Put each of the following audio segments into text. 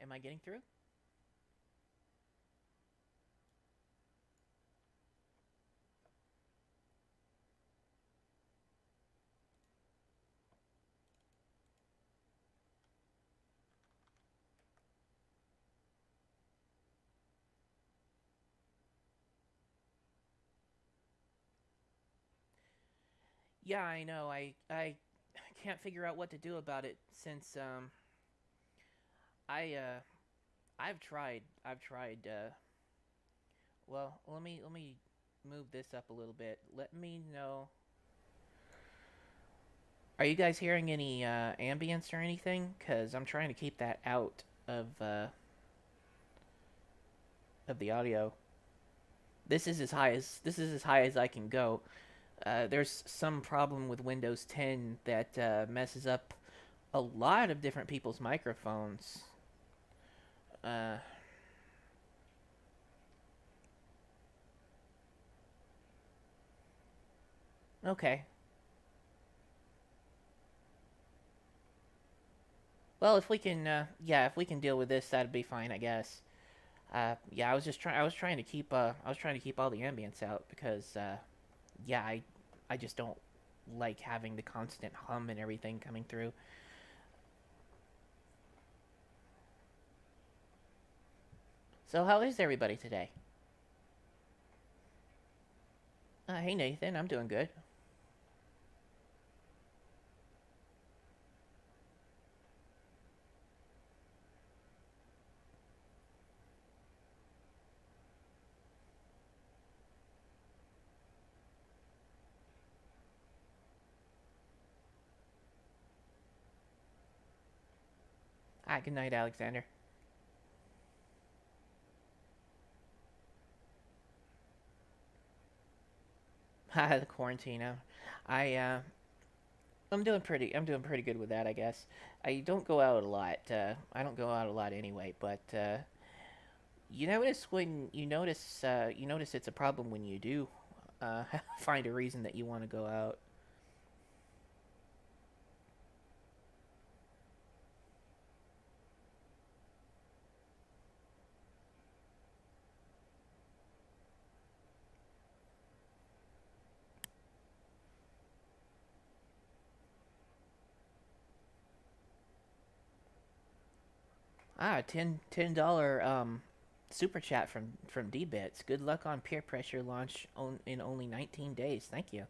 Am I getting through? Yeah, I know. I can't figure out what to do about it since I I've tried well, let me move this up a little bit. Let me know. Are you guys hearing any ambience or anything? Cuz I'm trying to keep that out of the audio. This is as high as I can go. There's some problem with Windows 10 that messes up a lot of different people's microphones. Uh, okay. Well, if we can, yeah, if we can deal with this, that'd be fine, I guess. I was trying to keep all the ambience out because, yeah, I just don't like having the constant hum and everything coming through. So how is everybody today? Hey Nathan, I'm doing good. Good night, Alexander. The quarantine. I I'm doing pretty good with that, I guess. I don't go out a lot. I don't go out a lot anyway. But you notice when you notice it's a problem when you do find a reason that you want to go out. $10 super chat from D Bits. Good luck on peer pressure launch in only 19 days. Thank you.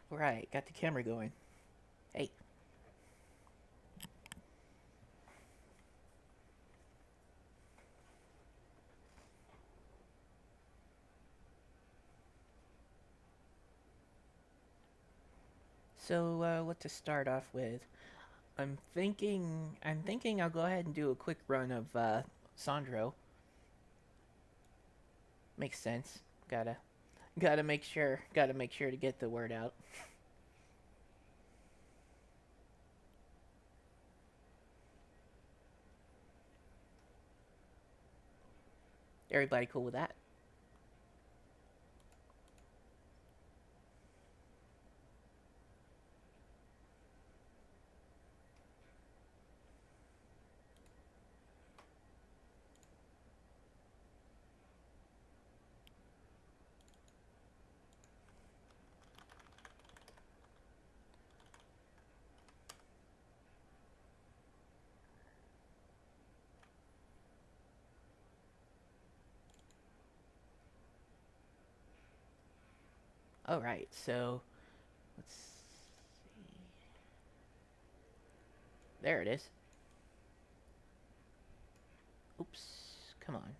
Right, got the camera going. Hey, so what to start off with? I'm thinking I'll go ahead and do a quick run of Sandro. Makes sense. Gotta make sure to get the word out. Everybody cool with that? All right, so let's see. There it is. Oops, come on.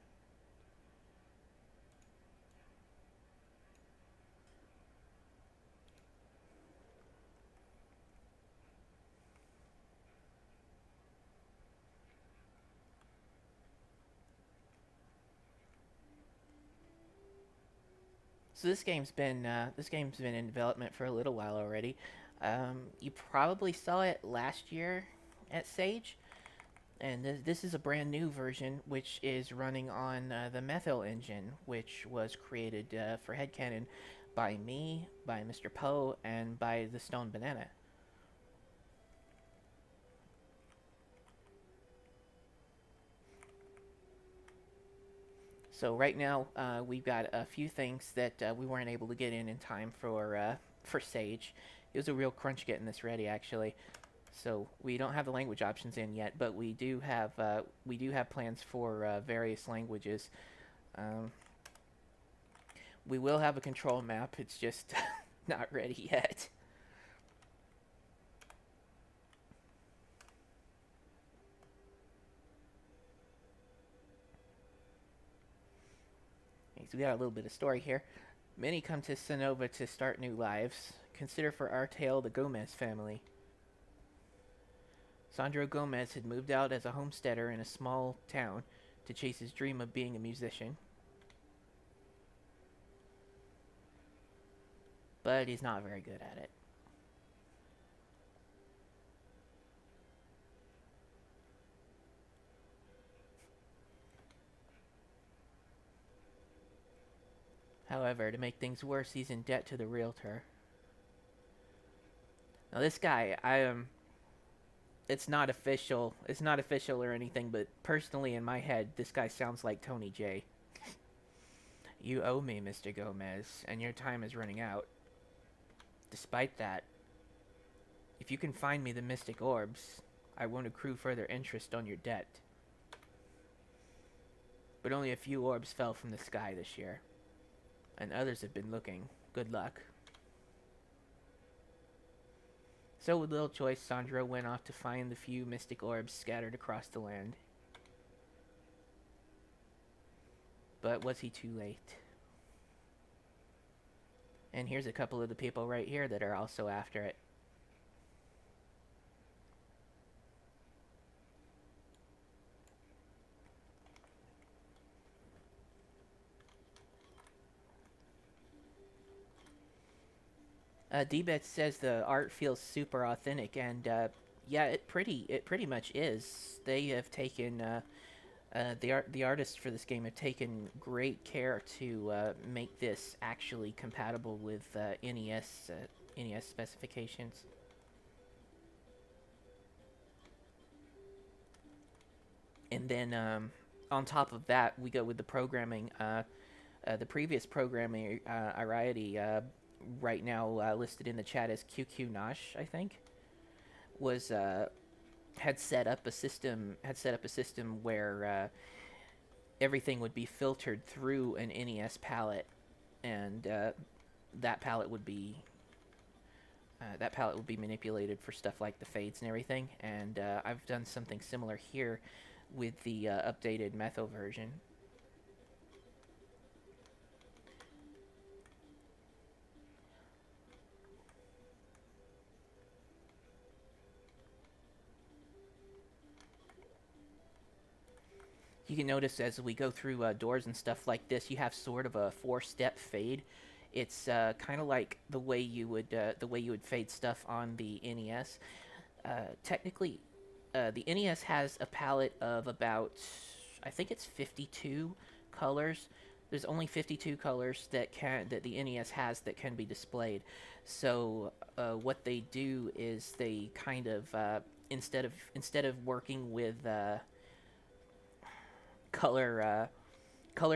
So this game's been in development for a little while already. You probably saw it last year at Sage, and this is a brand new version which is running on the Methyl engine, which was created for Headcanon by me, by Mr. Poe, and by the Stone Banana. So right now we've got a few things that we weren't able to get in time for Sage. It was a real crunch getting this ready, actually. So we don't have the language options in yet, but we do have plans for various languages. Um, we will have a control map. It's just not ready yet. Okay, so we got a little bit of story here. Many come to Sonova to start new lives. Consider for our tale the Gomez family. Sandro Gomez had moved out as a homesteader in a small town to chase his dream of being a musician. But he's not very good at it. However, to make things worse, he's in debt to the realtor. Now this guy, it's not official. It's not official or anything, but personally in my head, this guy sounds like Tony J. You owe me, Mr. Gomez, and your time is running out. Despite that, if you can find me the mystic orbs, I won't accrue further interest on your debt. But only a few orbs fell from the sky this year, and others have been looking. Good luck. So with little choice, Sandro went off to find the few mystic orbs scattered across the land. But was he too late? And here's a couple of the people right here that are also after it. D-Bet says the art feels super authentic, and yeah, it pretty much is. They have taken the artists for this game have taken great care to make this actually compatible with NES specifications. And then on top of that, we go with the programming. The previous programming variety right now listed in the chat as QQ Nosh, I think, was had set up a system where everything would be filtered through an NES palette, and that palette would be manipulated for stuff like the fades and everything. And I've done something similar here with the updated Metho version. You can notice as we go through doors and stuff like this, you have sort of a 4-step fade. It's kind of like the way you would fade stuff on the NES. Technically, the NES has a palette of about, I think it's 52 colors. There's only 52 colors that the NES has that can be displayed. So what they do is they kind of instead of working with color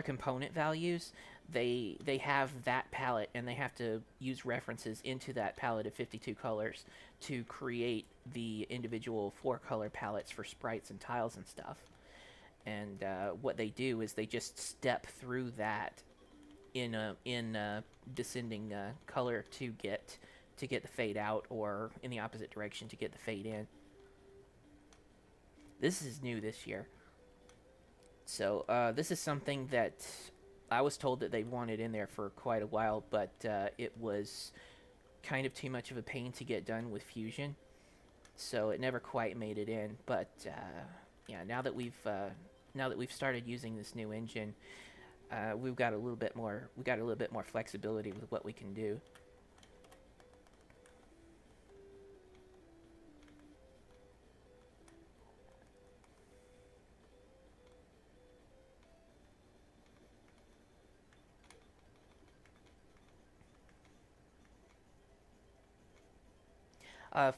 component values, they have that palette, and they have to use references into that palette of 52 colors to create the individual 4-color palettes for sprites and tiles and stuff. And what they do is they just step through that in a descending color to get the fade out, or in the opposite direction to get the fade in. This is new this year. So this is something that I was told that they wanted in there for quite a while, but it was kind of too much of a pain to get done with Fusion, so it never quite made it in. But yeah, now that we've started using this new engine, we've got a little bit more flexibility with what we can do.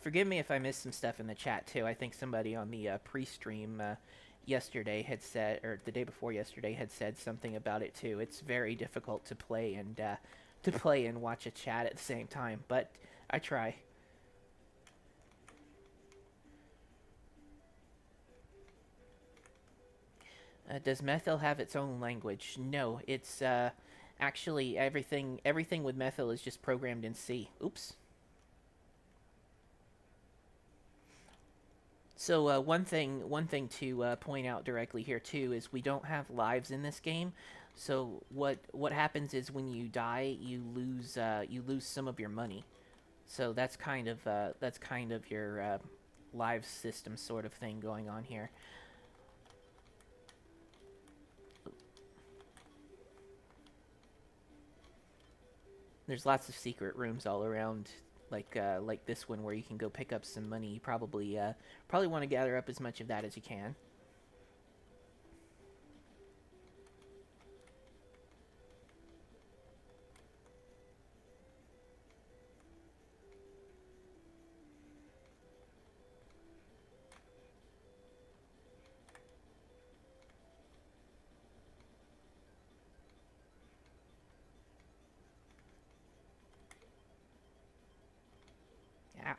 Forgive me if I missed some stuff in the chat too. I think somebody on the pre-stream yesterday had said, or the day before yesterday had said something about it too. It's very difficult to play and watch a chat at the same time, but I try. Does Methyl have its own language? No, it's actually everything with Methyl is just programmed in C. Oops. So one thing to point out directly here too is we don't have lives in this game. So what happens is when you die, you lose some of your money. So that's kind of your live system sort of thing going on here. There's lots of secret rooms all around, like this one where you can go pick up some money. You probably want to gather up as much of that as you can. Ow.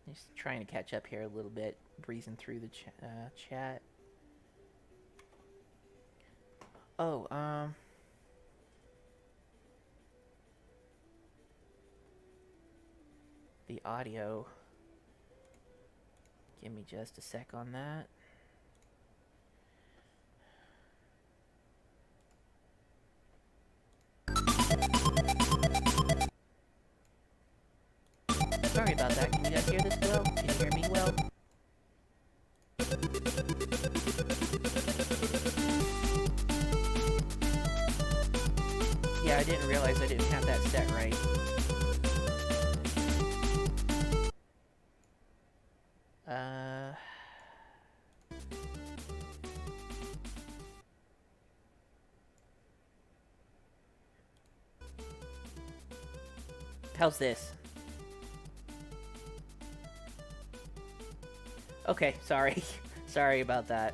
Just trying to catch up here a little bit, breezing through the chat. Oh, the audio. Give me just a sec on that. Sorry about that. Can you guys hear this well? Can you hear me well? Yeah, I didn't realize I didn't have that set right. How's this? Okay, sorry. Sorry about that.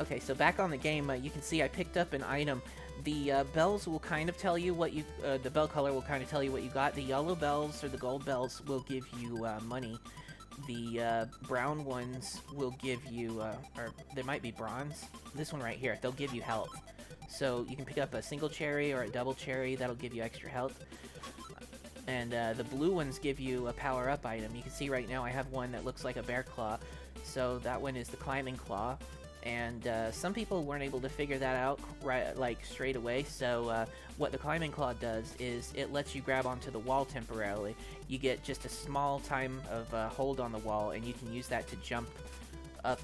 Okay, so back on the game, you can see I picked up an item. The bells will kind of tell you what you... the bell color will kind of tell you what you got. The yellow bells or the gold bells will give you money. The brown ones will give you... or there might be bronze. This one right here, they'll give you health. So you can pick up a single cherry or a double cherry. That'll give you extra health. And the blue ones give you a power-up item. You can see right now I have one that looks like a bear claw. So that one is the climbing claw. And some people weren't able to figure that out right, like straight away. So what the climbing claw does is it lets you grab onto the wall temporarily. You get just a small time of hold on the wall, and you can use that to jump up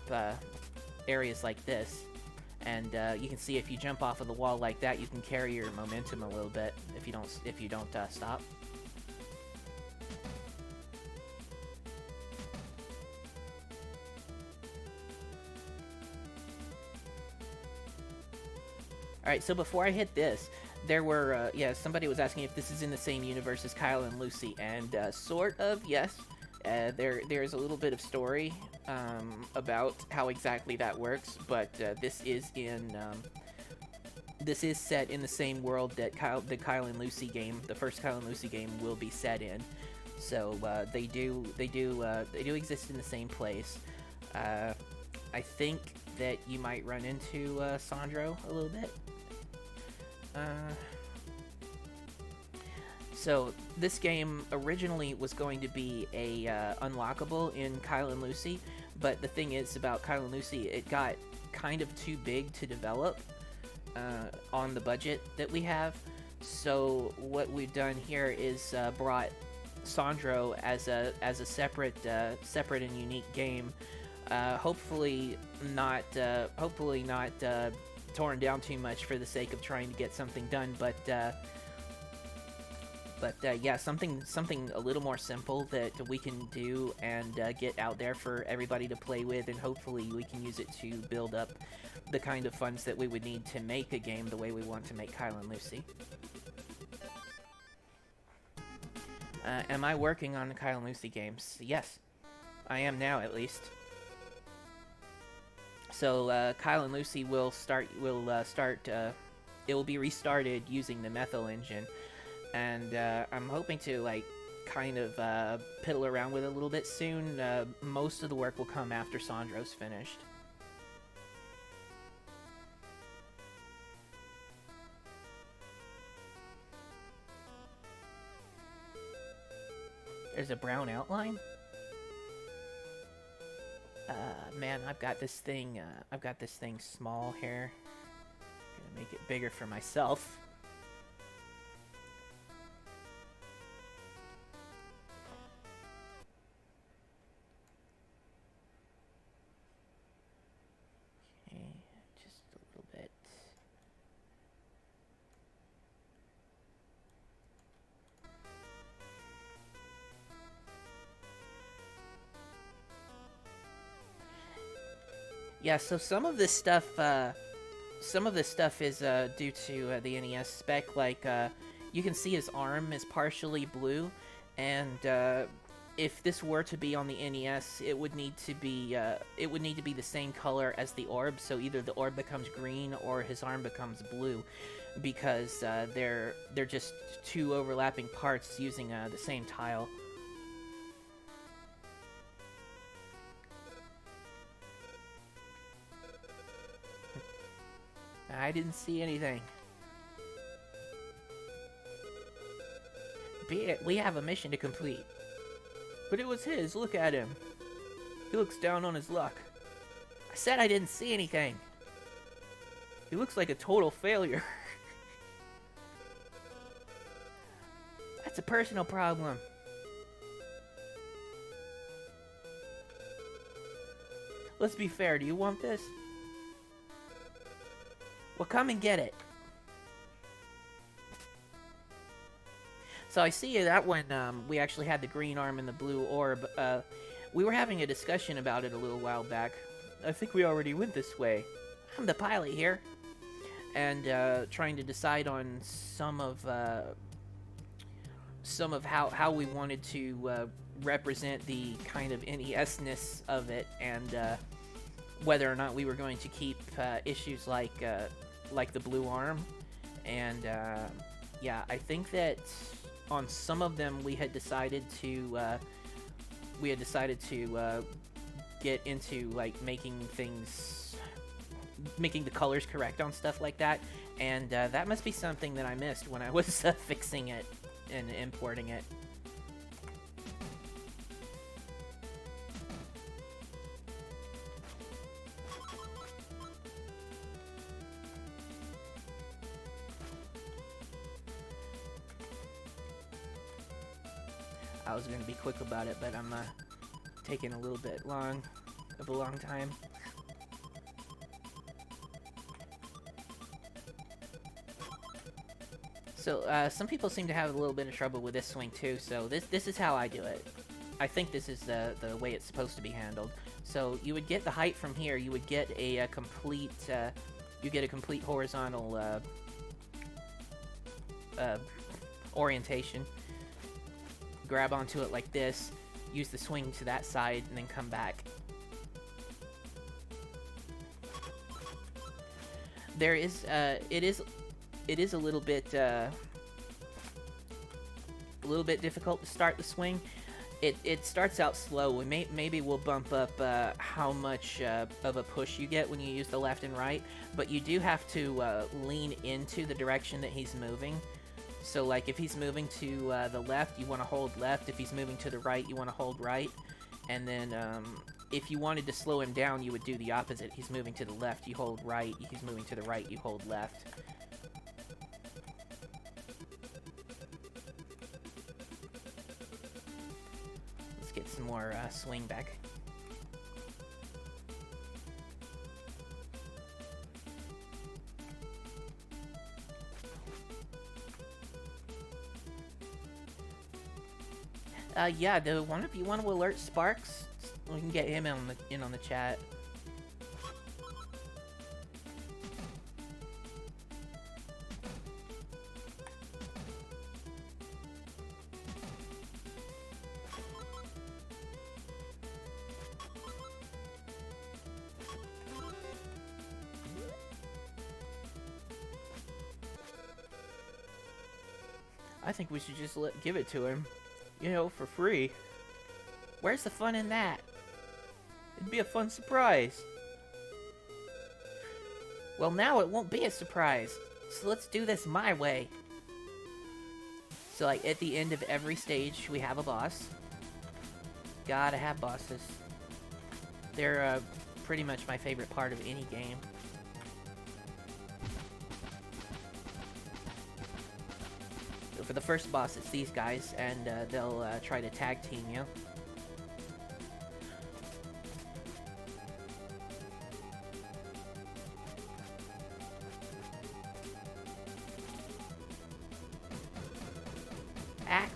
areas like this. And you can see if you jump off of the wall like that, you can carry your momentum a little bit if you don't stop. Alright, so before I hit this, there were, somebody was asking if this is in the same universe as Kyle and Lucy, and sort of, yes. There's a little bit of story about how exactly that works, but this is set in the same world that the Kyle and Lucy game, the first Kyle and Lucy game, will be set in. So they do exist in the same place. I think that you might run into Sandro a little bit. So this game originally was going to be a unlockable in Kyle and Lucy, but the thing is about Kyle and Lucy, it got kind of too big to develop on the budget that we have. So what we've done here is brought Sandro as a separate and unique game. Hopefully not torn down too much for the sake of trying to get something done, but yeah, something a little more simple that we can do and get out there for everybody to play with, and hopefully we can use it to build up the kind of funds that we would need to make a game the way we want to make Kyle and Lucy. Am I working on the Kyle and Lucy games? Yes, I am now, at least. So Kyle and Lucy will start it will be restarted using the methyl engine, and I'm hoping to like kind of piddle around with it a little bit soon. Most of the work will come after Sandro's finished. There's a brown outline. Man, I've got this thing small here. Gonna make it bigger for myself. Okay, just a little bit. Yeah, so some of this stuff is due to the NES spec. Like, you can see his arm is partially blue, and if this were to be on the NES, it would need to be the same color as the orb. So either the orb becomes green or his arm becomes blue, because they're just two overlapping parts using the same tile. I didn't see anything. Be it, we have a mission to complete. But it was his, look at him. He looks down on his luck. I said I didn't see anything. He looks like a total failure. That's a personal problem. Let's be fair, do you want this? Well, come and get it. So I see that when we actually had the green arm and the blue orb, we were having a discussion about it a little while back. I think we already went this way. I'm the pilot here. And trying to decide on some of how we wanted to represent the kind of NES-ness of it, and whether or not we were going to keep issues like the blue arm. And yeah, I think that on some of them we had decided to get into like making the colors correct on stuff like that, and that must be something that I missed when I was fixing it and importing it. I was going to be quick about it, but I'm taking a little bit of a long time. So some people seem to have a little bit of trouble with this swing too. So this is how I do it. I think this is the way it's supposed to be handled. So you would get the height from here. You would get a complete horizontal orientation. Grab onto it like this, use the swing to that side, and then come back. There is, it is a little bit difficult to start the swing. It starts out slow. Maybe we'll bump up how much of a push you get when you use the left and right, but you do have to lean into the direction that he's moving. So like if he's moving to the left, you want to hold left. If he's moving to the right, you want to hold right. And then if you wanted to slow him down, you would do the opposite. He's moving to the left, you hold right. He's moving to the right, you hold left. Let's get some more swing back. Yeah, do one of you want to alert Sparks? We can get him in on the chat. I think we should just give it to him. You know, for free. Where's the fun in that? It'd be a fun surprise. Well, now it won't be a surprise. So let's do this my way. So, like, at the end of every stage, we have a boss. Gotta have bosses. They're pretty much my favorite part of any game. So for the first boss, it's these guys, and they'll try to tag team you.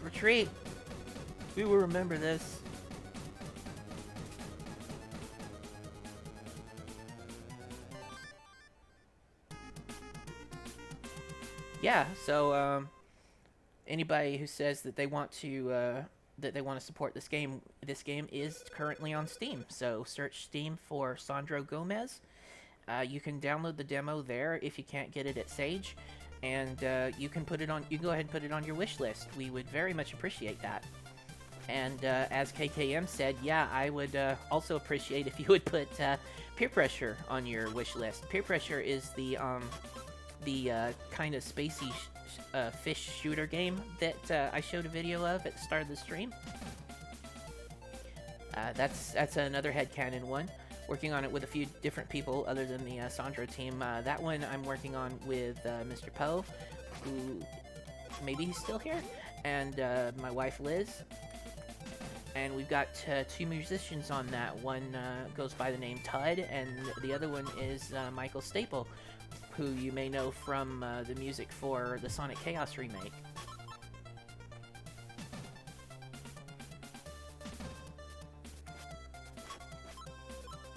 Retreat! We will remember this. Yeah, so anybody who says that they want to support this game is currently on Steam. So search Steam for Sandro Gomez. You can download the demo there if you can't get it at Sage. And you can put it on. You can go ahead and put it on your wish list. We would very much appreciate that. And as KKM said, yeah, I would also appreciate if you would put Peer Pressure on your wish list. Peer Pressure is the kind of spacey fish shooter game that I showed a video of at the start of the stream. That's another headcanon one. Working on it with a few different people other than the Sandro team. That one I'm working on with Mr. Poe, who maybe he's still here, and my wife Liz. And we've got two musicians on that. One goes by the name Tud, and the other one is Michael Staple, who you may know from the music for the Sonic Chaos remake.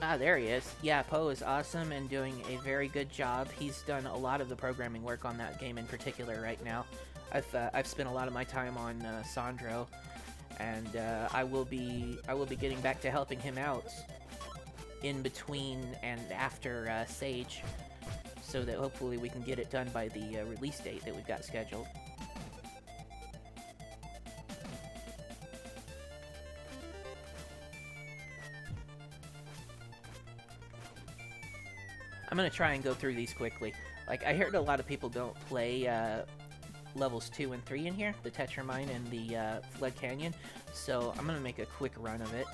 Ah, there he is. Yeah, Poe is awesome and doing a very good job. He's done a lot of the programming work on that game in particular right now. I've spent a lot of my time on Sandro, and I will be getting back to helping him out in between and after Sage, so that hopefully we can get it done by the release date that we've got scheduled. I'm gonna try and go through these quickly. Like, I heard a lot of people don't play levels 2 and 3 in here, the Tetramine and the Flood Canyon, so I'm gonna make a quick run of it.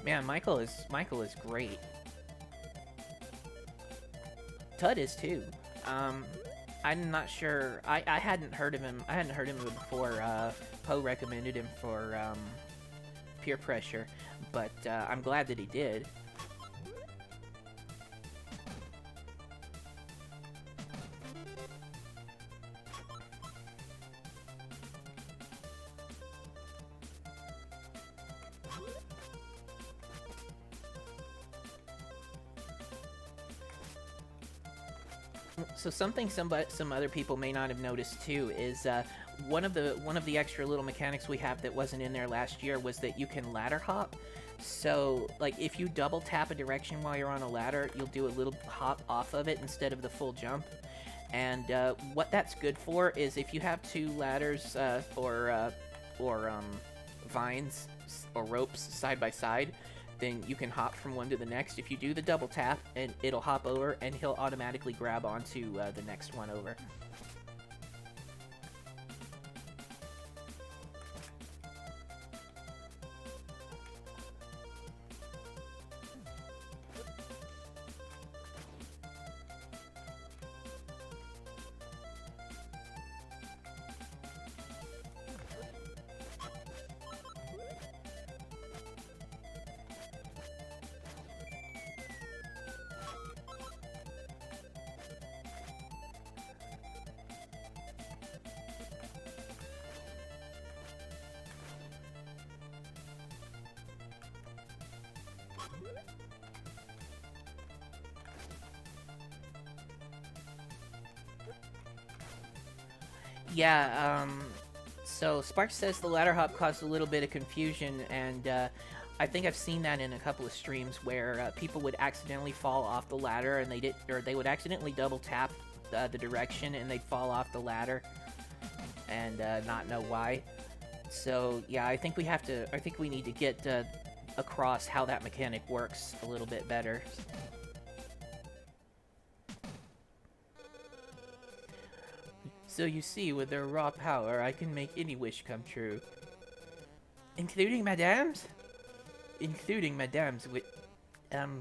Man, Michael is great. Tud is too. I'm not sure. I hadn't heard of him. I hadn't heard of him before. Poe recommended him for Peer Pressure, but I'm glad that he did. So something some other people may not have noticed too is one of the extra little mechanics we have that wasn't in there last year was that you can ladder hop. So like if you double tap a direction while you're on a ladder, you'll do a little hop off of it instead of the full jump. And what that's good for is if you have two ladders or vines or ropes side by side, then you can hop from one to the next. If you do the double tap, and it'll hop over, and he'll automatically grab onto the next one over. Yeah, so Sparks says the ladder hop caused a little bit of confusion, and I think I've seen that in a couple of streams where people would accidentally fall off the ladder, and they would accidentally double tap the direction, and they'd fall off the ladder, and not know why. So yeah, I think we need to get across how that mechanic works a little bit better. So you see, with their raw power, I can make any wish come true. Including Madame's? Including Madame's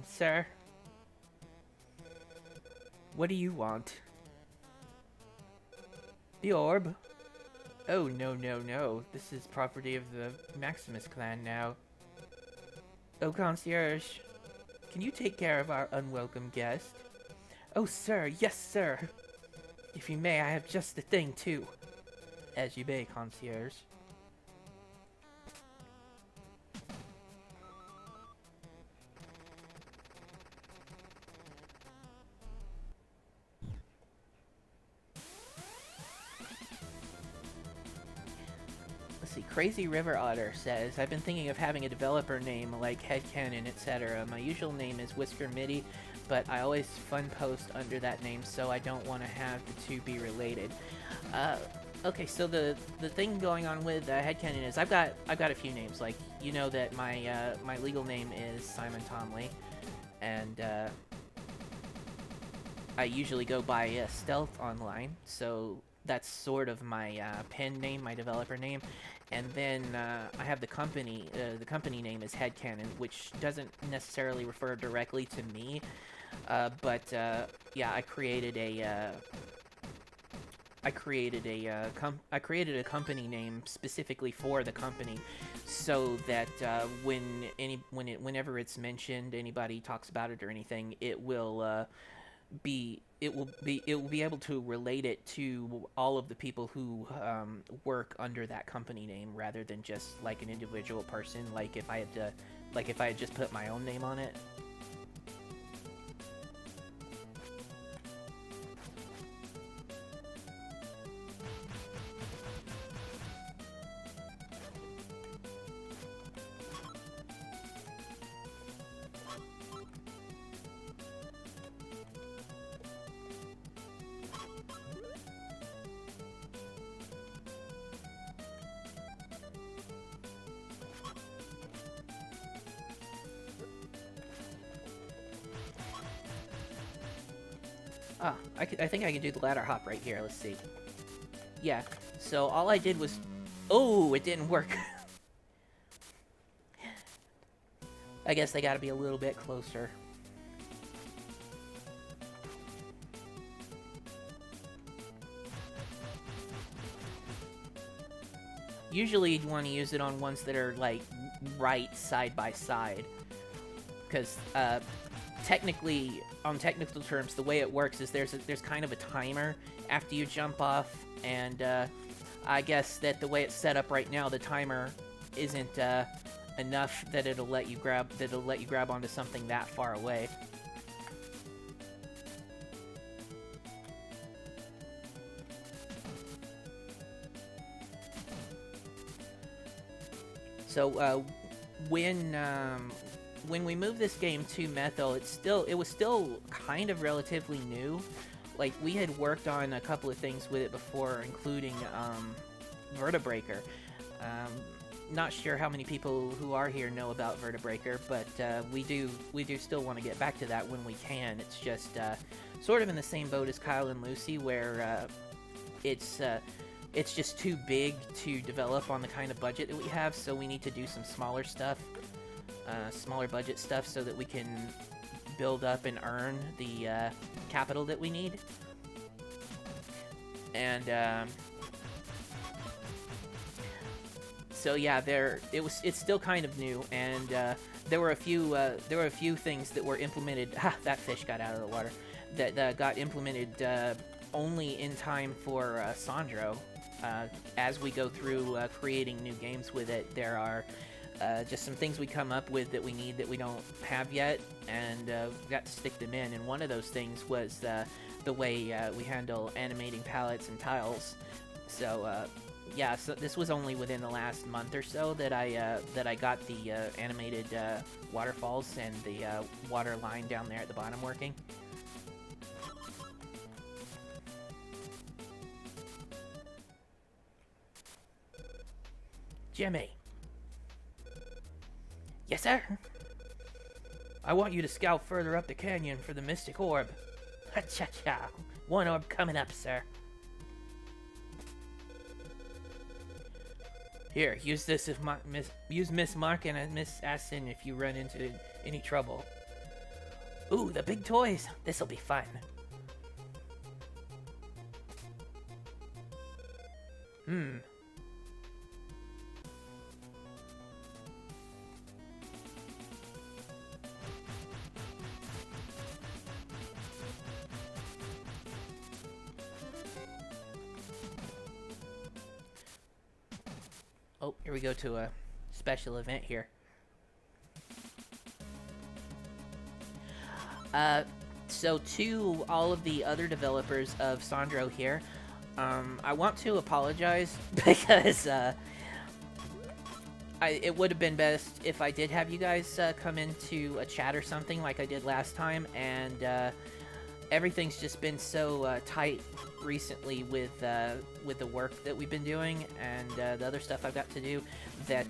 sir? What do you want? The orb? Oh, no, no, no. This is property of the Maximus clan now. Oh, concierge. Can you take care of our unwelcome guest? Oh, sir. Yes, sir. If you may, I have just the thing, too. As you may, concierge. Let's see, Crazy River Otter says, I've been thinking of having a developer name like Headcanon, etc. My usual name is Whisker Midi, but I always fun post under that name, so I don't want to have the two be related. Okay, so the thing going on with Headcanon is I've got a few names. Like, you know that my my legal name is Simon Tomley, and I usually go by Stealth Online, so that's sort of my pen name, my developer name. And then I have the company name is Headcanon, which doesn't necessarily refer directly to me, but yeah, I created a company name specifically for the company, so that whenever it's mentioned, anybody talks about it or anything, it will be able to relate it to all of the people who work under that company name, rather than just like an individual person. Like if I had just put my own name on it. Ah, I think I can do the ladder hop right here. Let's see. Yeah, so all I did was... Oh, it didn't work. I guess they gotta be a little bit closer. Usually you'd want to use it on ones that are, like, right side by side. Because, technically, on technical terms, the way it works is there's kind of a timer after you jump off, and I guess that the way it's set up right now, the timer isn't enough that it'll let you grab onto something that far away. So when we moved this game to Methyl, it was still kind of relatively new. Like, we had worked on a couple of things with it before, including Vertebreaker. Not sure how many people who are here know about Vertebreaker, but we do still want to get back to that when we can. It's just sort of in the same boat as Kyle and Lucy, where it's just too big to develop on the kind of budget that we have, so we need to do some smaller stuff. Smaller budget stuff, so that we can build up and earn the capital that we need. And so yeah, it's still kind of new, and there were a few things that were implemented. Ha! That fish got out of the water. That got implemented only in time for Sandro. As we go through creating new games with it, there are just some things we come up with that we need that we don't have yet, and we've got to stick them in. And one of those things was the way we handle animating palettes and tiles. So yeah, so this was only within the last month or so that I got the animated waterfalls and the water line down there at the bottom working. Jimmy. Yes, sir? I want you to scout further up the canyon for the mystic orb. Ha-cha-cha. One orb coming up, sir. Here, use this if use Miss Mark and Miss Aston if you run into any trouble. Ooh, the big toys. This'll be fun. Oh, here we go to a special event here. So to all of the other developers of Sandro here, I want to apologize because it would have been best if I did have you guys come into a chat or something like I did last time, and everything's just been so tight recently with the work that we've been doing and the other stuff I've got to do that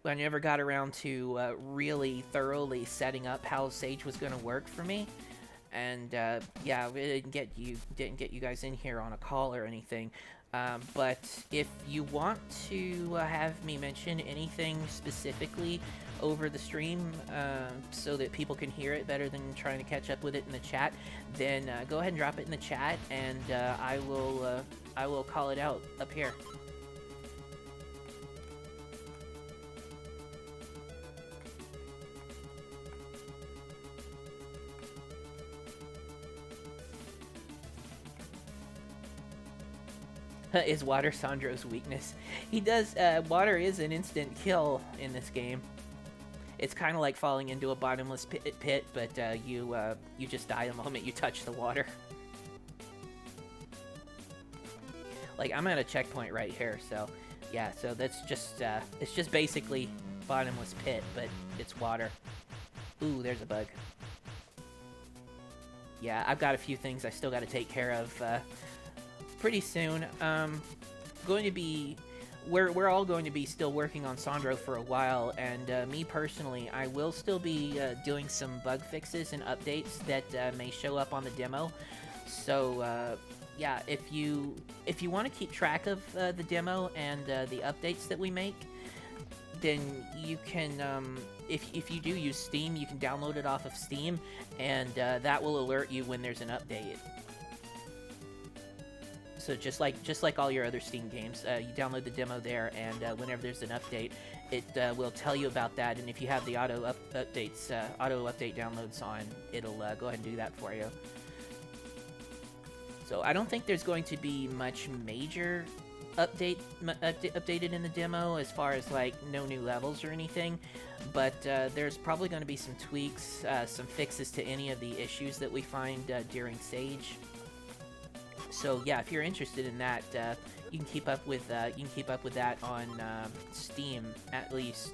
I never got around to really thoroughly setting up how Sage was going to work for me. And yeah, we didn't get you guys in here on a call or anything. But if you want to have me mention anything specifically over the stream so that people can hear it better than trying to catch up with it in the chat, then go ahead and drop it in the chat, and I will call it out up here. Is water Sandro's weakness? He does. Water is an instant kill in this game. It's kind of like falling into a bottomless pit, but you just die the moment you touch the water. Like, I'm at a checkpoint right here, so yeah. So that's just it's just basically bottomless pit, but it's water. Ooh, there's a bug. Yeah, I've got a few things I still got to take care of. Pretty soon. Going to be, we're all going to be still working on Sandro for a while, and me personally, I will still be doing some bug fixes and updates that may show up on the demo. So yeah, if you want to keep track of the demo and the updates that we make, then you can, if you do use Steam, you can download it off of Steam, and that will alert you when there's an update. So just like all your other Steam games, you download the demo there, and whenever there's an update, it will tell you about that. And if you have the auto update downloads on, it'll go ahead and do that for you. So I don't think there's going to be much major updated in the demo as far as like no new levels or anything, but there's probably going to be some tweaks, some fixes to any of the issues that we find during Sage. So yeah, if you're interested in that, you can keep up with that on Steam at least.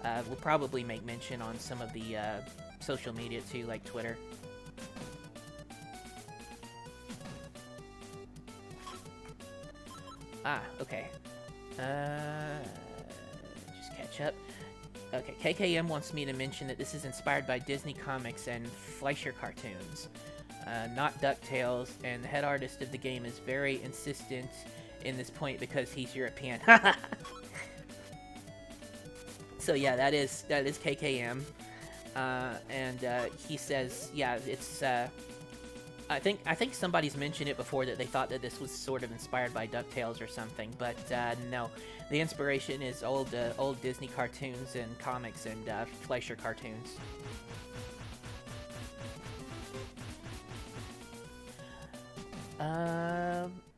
We'll probably make mention on some of the social media too, like Twitter. Ah, okay. Just catch up. Okay, KKM wants me to mention that this is inspired by Disney comics and Fleischer cartoons. Not DuckTales, and the head artist of the game is very insistent in this point because he's European. So yeah, that is KKM, and he says, yeah, it's. I think somebody's mentioned it before that they thought that this was sort of inspired by DuckTales or something, but no, the inspiration is old Disney cartoons and comics and Fleischer cartoons.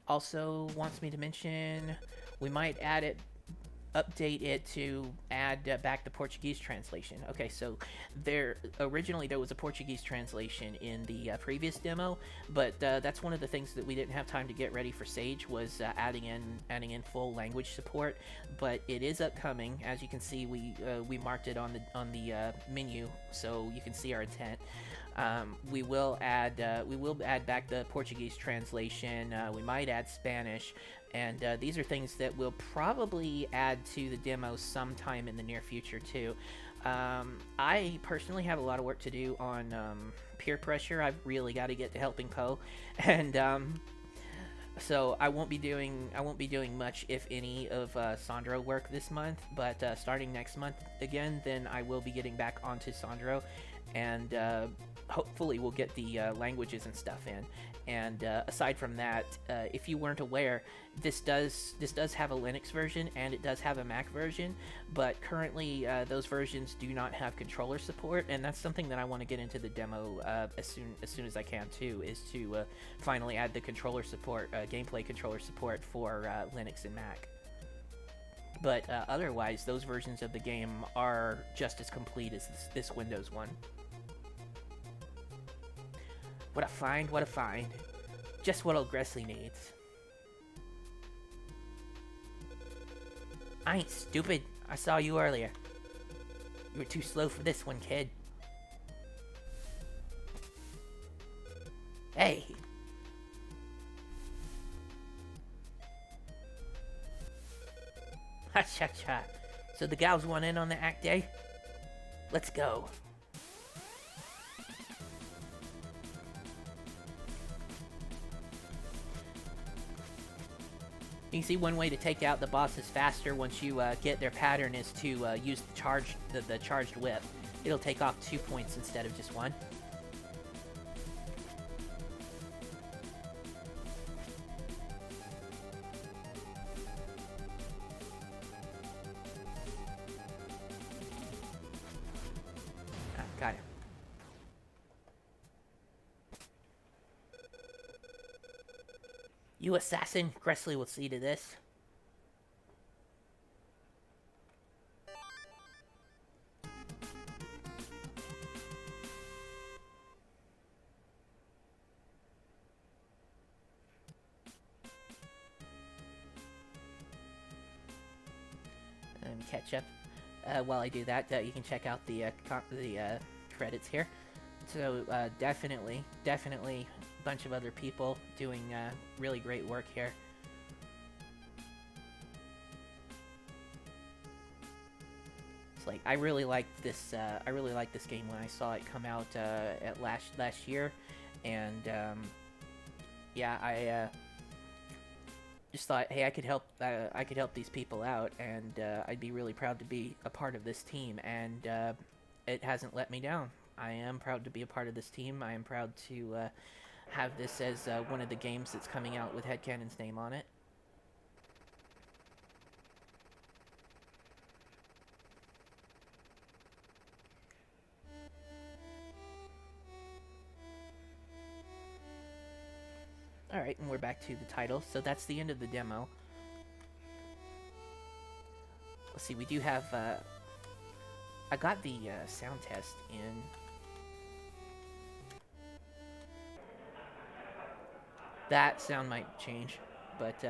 Also wants me to mention we might add it update it to add back the Portuguese translation. Okay, so originally there was a Portuguese translation in the previous demo, but that's one of the things that we didn't have time to get ready for Sage, was adding in full language support. But it is upcoming. As you can see, we marked it on the menu, so you can see our intent. We will add back the Portuguese translation. We might add Spanish, and these are things that we'll probably add to the demo sometime in the near future too. I personally have a lot of work to do on peer pressure. I've really got to get to helping Poe, and so I won't be doing much, if any, of Sandro work this month. But starting next month again, then I will be getting back onto Sandro, and hopefully we'll get the languages and stuff in. And aside from that, if you weren't aware, this does have a Linux version and it does have a Mac version, but currently those versions do not have controller support, and that's something that I want to get into the demo as soon as I can too, is to finally add the controller support, gameplay controller support for Linux and Mac. But otherwise, those versions of the game are just as complete as this Windows one. What a find, what a find. Just what old Gressley needs. I ain't stupid. I saw you earlier. You were too slow for this one, kid. Hey! Ha-cha-cha. So the gals want in on the act day? Let's go. You can see one way to take out the bosses faster once you get their pattern is to use the charged whip. It'll take off 2 points instead of just 1. Ah, got it. You assassin! Gressley will see to this. Let me catch up. While I do that, you can check out the credits here. So definitely a bunch of other people doing really great work here. It's like I really liked this game when I saw it come out at last year, and yeah, I just thought, hey, I could help these people out, and I'd be really proud to be a part of this team, and it hasn't let me down. I am proud to be a part of this team. I am proud to have this as one of the games that's coming out with Headcanon's name on it. Alright, and we're back to the title. So that's the end of the demo. Let's see, we do have... I got the sound test in... That sound might change, but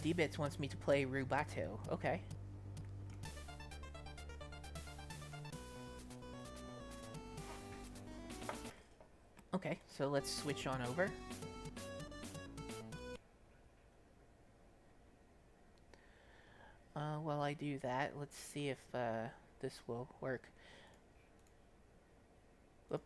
D-Bits wants me to play Rubato. Okay. Okay, so let's switch on over. While I do that, let's see if this will work. Whoop.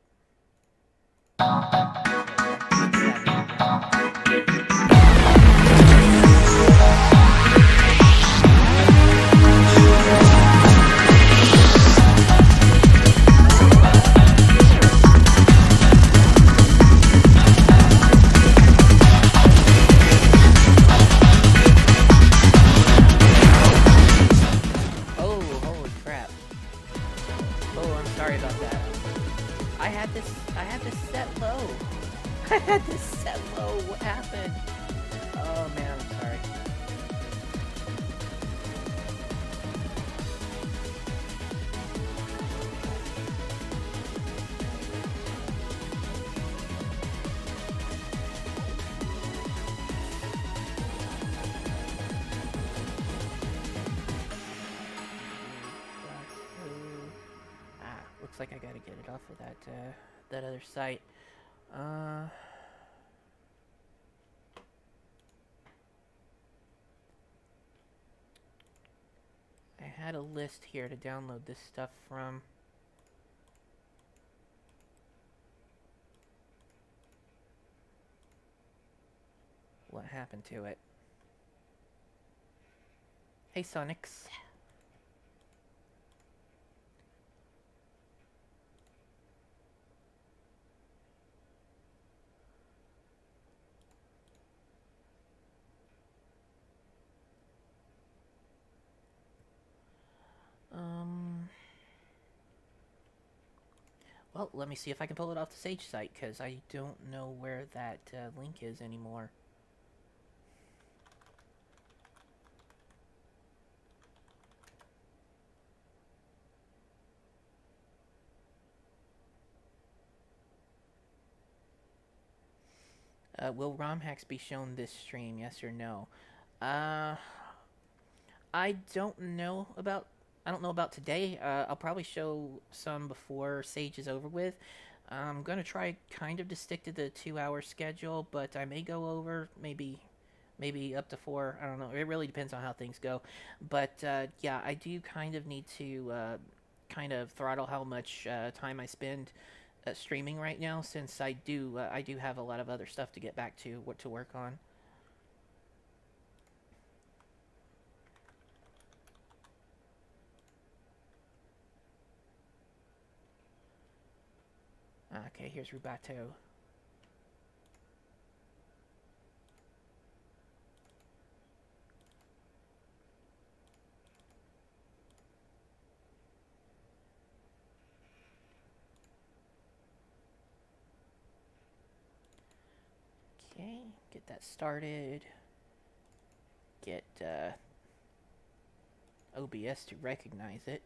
I had this set low. I had this set low. What happened? Oh man, I'm sorry. Looks like I gotta get it off of that other site. I had a list here to download this stuff from. What happened to it? Hey, Sonics. Well, let me see if I can pull it off the Sage site, because I don't know where that link is anymore. Will ROM hacks be shown this stream, yes or no? I don't know about today. I'll probably show some before Sage is over with. I'm gonna try kind of to stick to the 2-hour schedule, but I may go over, maybe up to 4. I don't know. It really depends on how things go. But yeah, I do kind of need to kind of throttle how much time I spend streaming right now, since I do have a lot of other stuff to get back to, what to work on. Okay, here's Rubato. Okay, get that started. Get OBS to recognize it.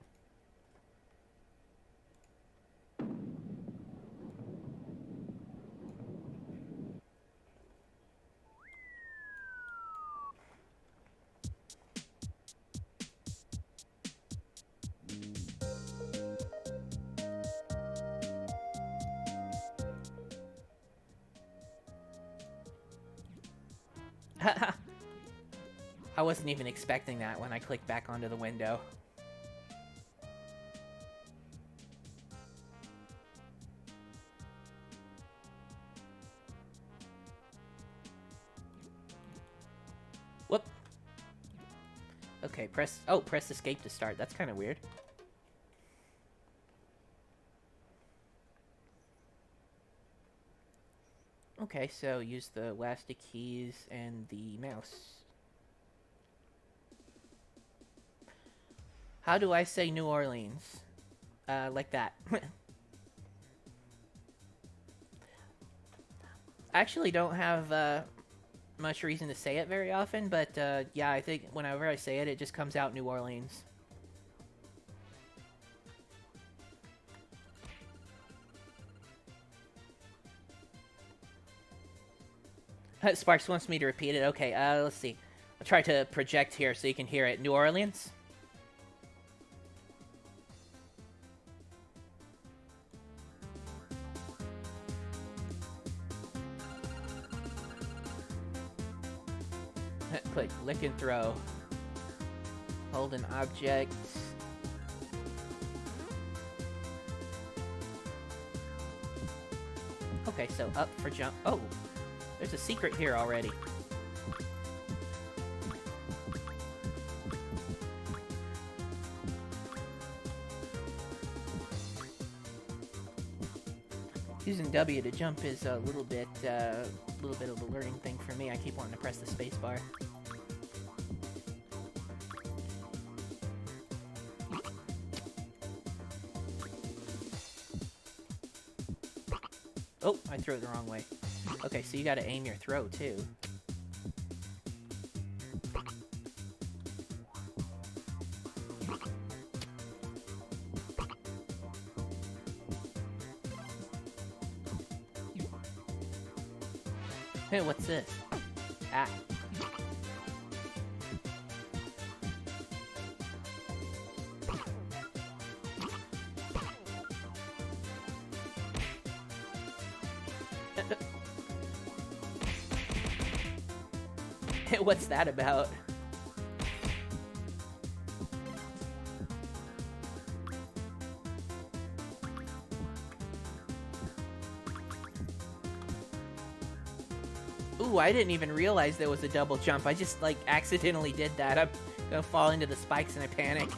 I wasn't even expecting that when I clicked back onto the window. Whoop. Okay, press escape to start. That's kind of weird. Okay, so use the WASD keys and the mouse. How do I say New Orleans? Like that. I actually don't have much reason to say it very often, but yeah, I think whenever I say it, it just comes out New Orleans. Sparks wants me to repeat it. Okay, let's see. I'll try to project here so you can hear it. New Orleans. Click lick and throw. Hold an object. Okay, so up for jump. Oh, there's a secret here already. Using W to jump is a little bit of a learning thing for me. I keep wanting to press the space bar. Oh, I threw it the wrong way. Okay, so you gotta aim your throw, too. Hey, what's this? Ah. What's that about? Ooh, I didn't even realize there was a double jump. I just, like, accidentally did that. I'm gonna fall into the spikes in a panic.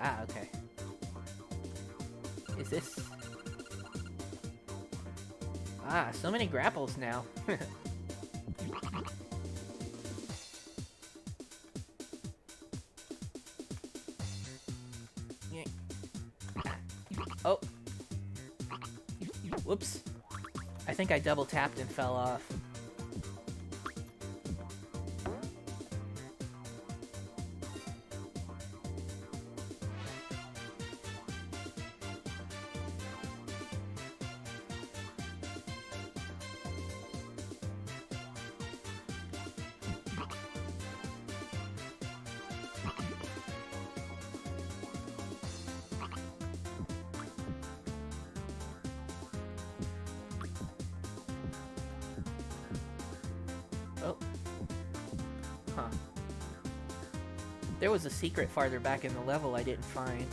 Ah, okay. Is this... Ah, so many grapples now. Oh. Whoops. I think I double tapped and fell off. Oh. Huh. There was a secret farther back in the level I didn't find.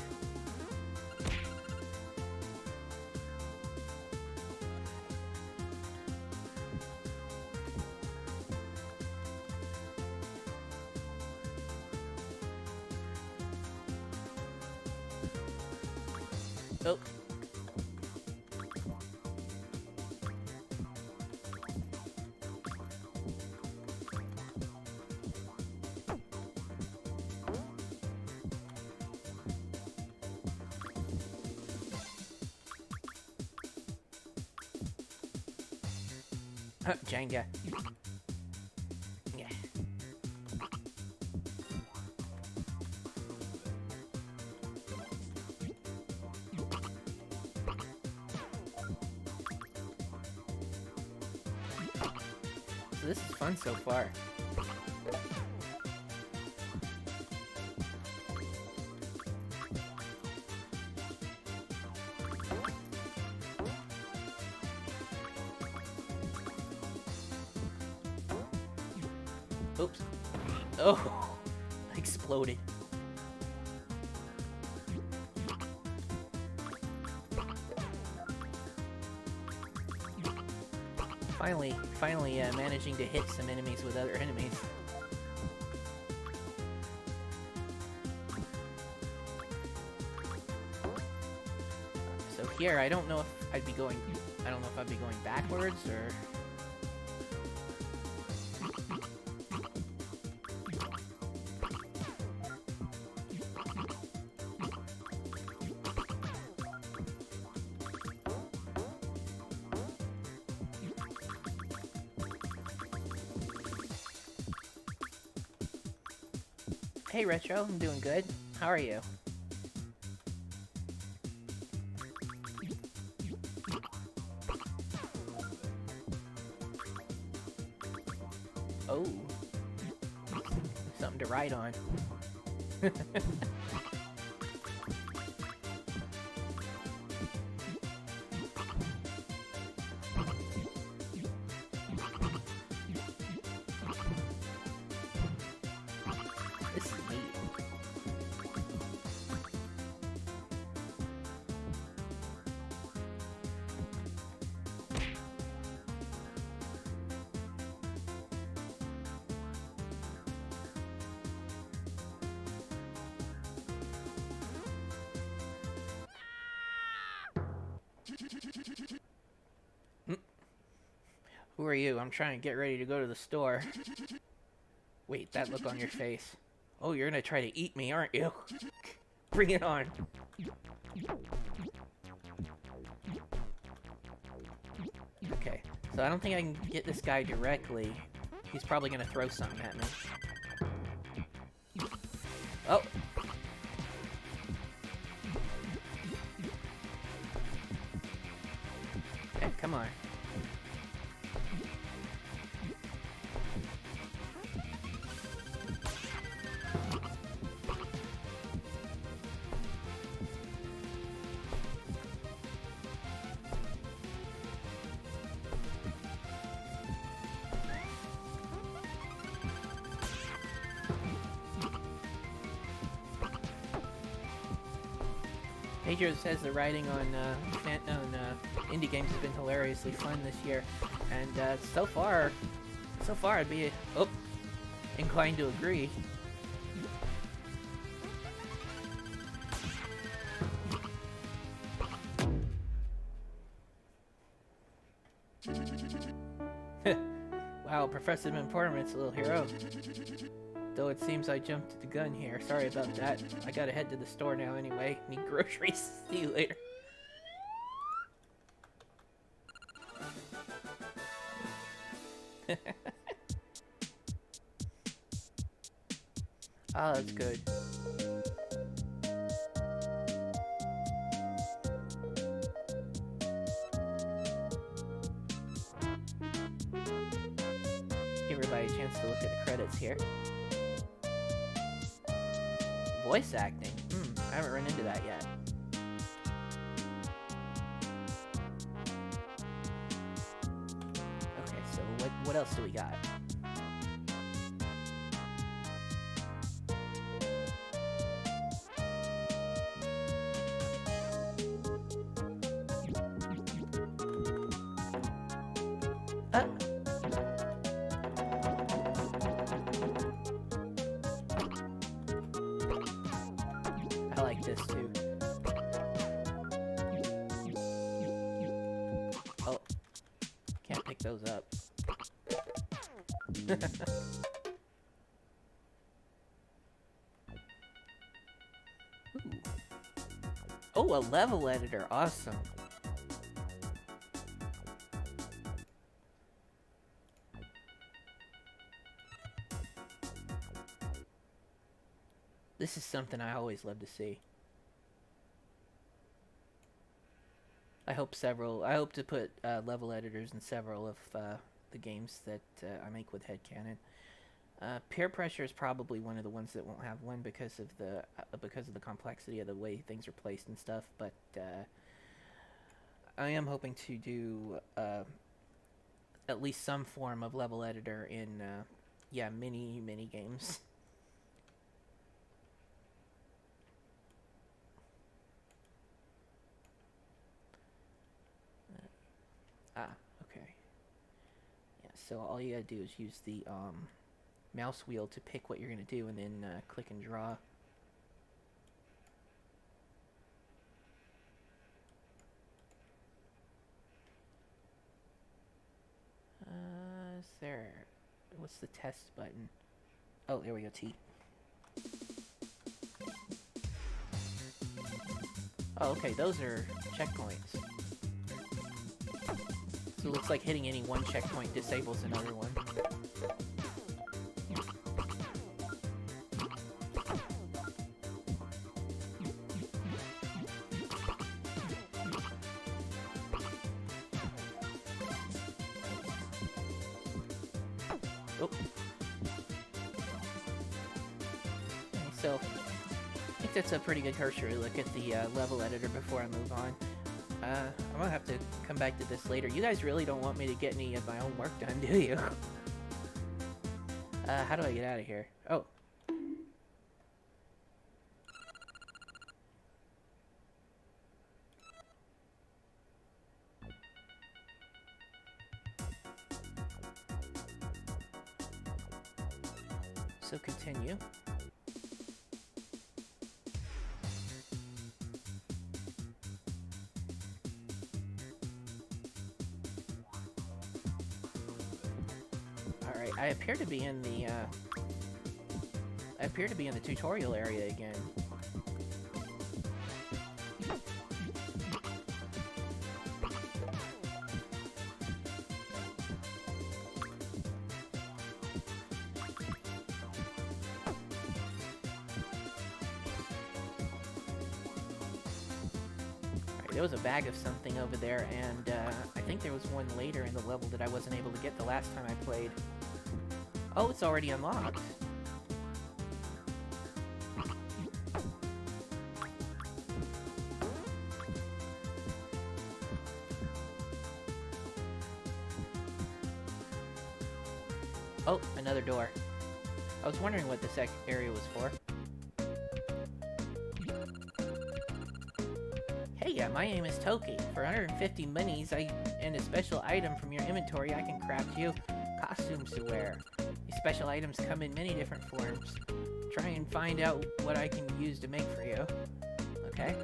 Oh. Jenga. Yeah. So this is fun so far. Oops. Oh, exploded. Finally managing to hit some enemies with other enemies. So here, I don't know if I'd be going backwards or... Hey Retro, I'm doing good. How are you? Oh. Something to ride on. This is neat. Who are you? I'm trying to get ready to go to the store. Wait, that look on your face. Oh, you're gonna try to eat me, aren't you? Bring it on. Okay, so I don't think I can get this guy directly. He's probably gonna throw something at me. Oh! Okay, come on. Pedro says the writing on indie games has been hilariously fun this year, and so far I'd be inclined to agree. Wow, Professor Performance, little hero. Though it seems I jumped the gun here. Sorry about that. I gotta head to the store now anyway. Need groceries. See you later. Oh, that's good. Give everybody a chance to look at the credits here. Voice acting? I haven't run into that yet. Okay, so what else do we got? I like this too. Oh, can't pick those up. Ooh. Oh, a level editor, awesome. This is something I always love to see. I hope to put level editors in several of the games that I make with headcanon. Peer pressure is probably one of the ones that won't have one because of the complexity of the way things are placed and stuff. But I am hoping to do at least some form of level editor in mini games. Okay. Yeah, so all you gotta do is use the mouse wheel to pick what you're gonna do, and then click and draw. Is there... What's the test button? Oh, there we go, T. Oh, okay, those are checkpoints. So it looks like hitting any one checkpoint disables another one. Oh. So, I think that's a pretty good cursory look at the level editor before I move on. I'm gonna have to come back to this later. You guys really don't want me to get any of my own work done, do you? How do I get out of here? Oh. So continue. Alright, I appear to be in the, tutorial area again. There was a bag of something over there, and I think there was one later in the level that I wasn't able to get the last time I played. Oh, it's already unlocked. Oh, another door. I was wondering what this area was for. Hey, my name is Toki. For 150 minis and a special item from your inventory, I can craft you costumes to wear. These special items come in many different forms. Try and find out what I can use to make for you. Okay.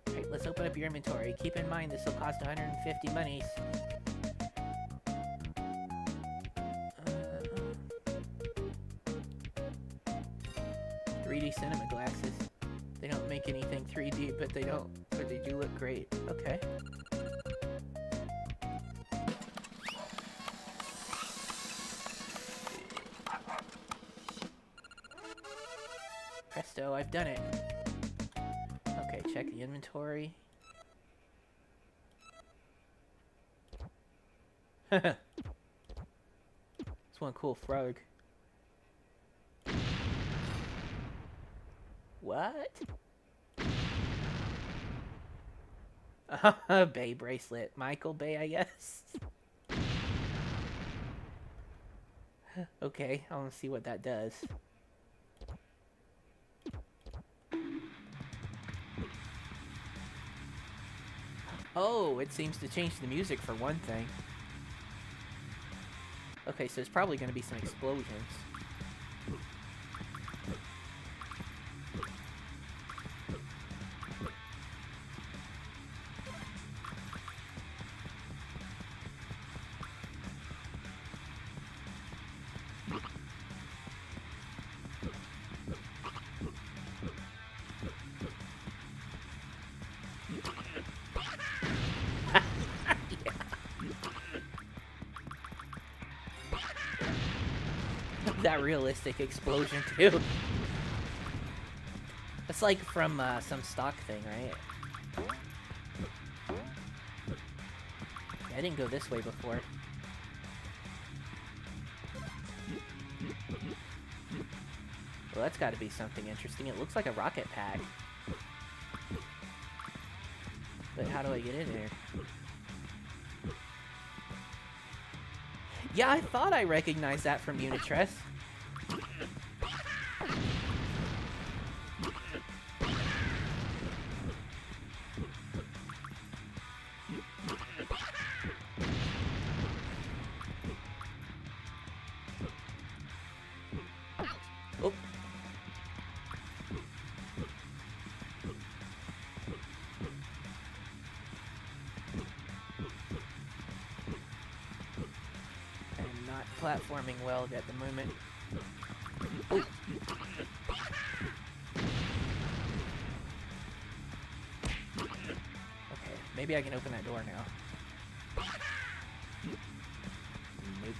Alright, let's open up your inventory. Keep in mind this will cost 150 minis. 3D cinema glasses. They don't make anything 3D, but they do look great. Okay. Presto, I've done it. Okay, check the inventory. It's one cool frog. What? Bay bracelet. Michael Bay, I guess. Okay, I want to see what that does. Oh, it seems to change the music for one thing. Okay, so there's probably going to be some explosions. That realistic explosion too. It's like from some stock thing, right? I didn't go this way before. Well, that's got to be something interesting. It looks like a rocket pad. But how do I get in there? Yeah, I thought I recognized that from Unitress. Oh. I'm not platforming well at the moment. Ooh. Okay, maybe I can open that door now. Nope.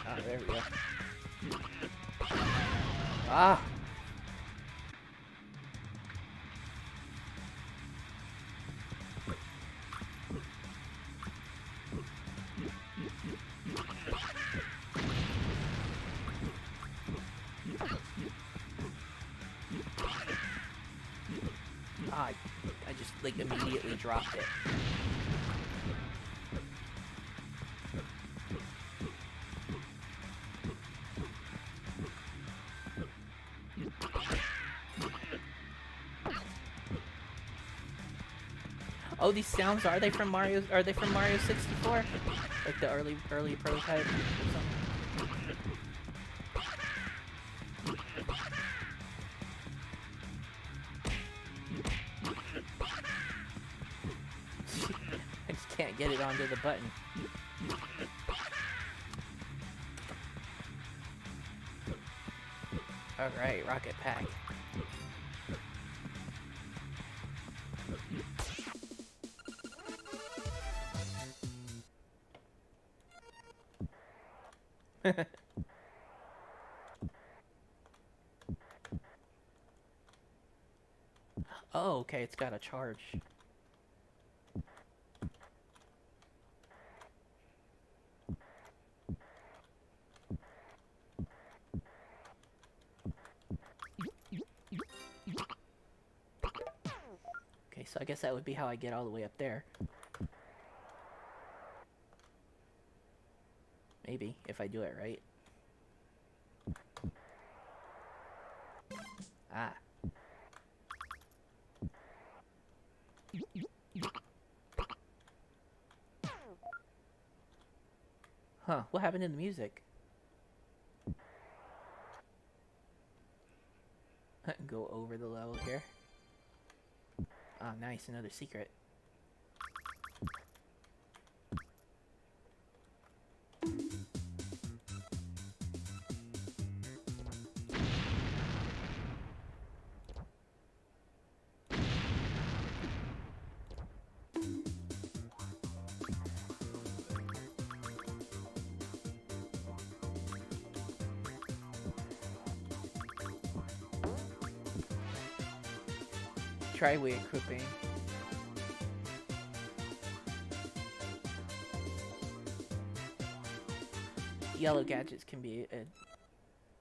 Ah, there we go. Ah! Ah, I just, like, immediately dropped it. Oh, these sounds, are they from Mario 64? Like the early prototype or something? get it onto the button. Alright, rocket pack. Oh, okay, it's got a charge. Okay, so I guess that would be how I get all the way up there. Maybe, if I do it right. Ah. Huh, what happened to the music? Go over the level here. Oh, nice, another secret. Try re-equipping. Yellow gadgets can be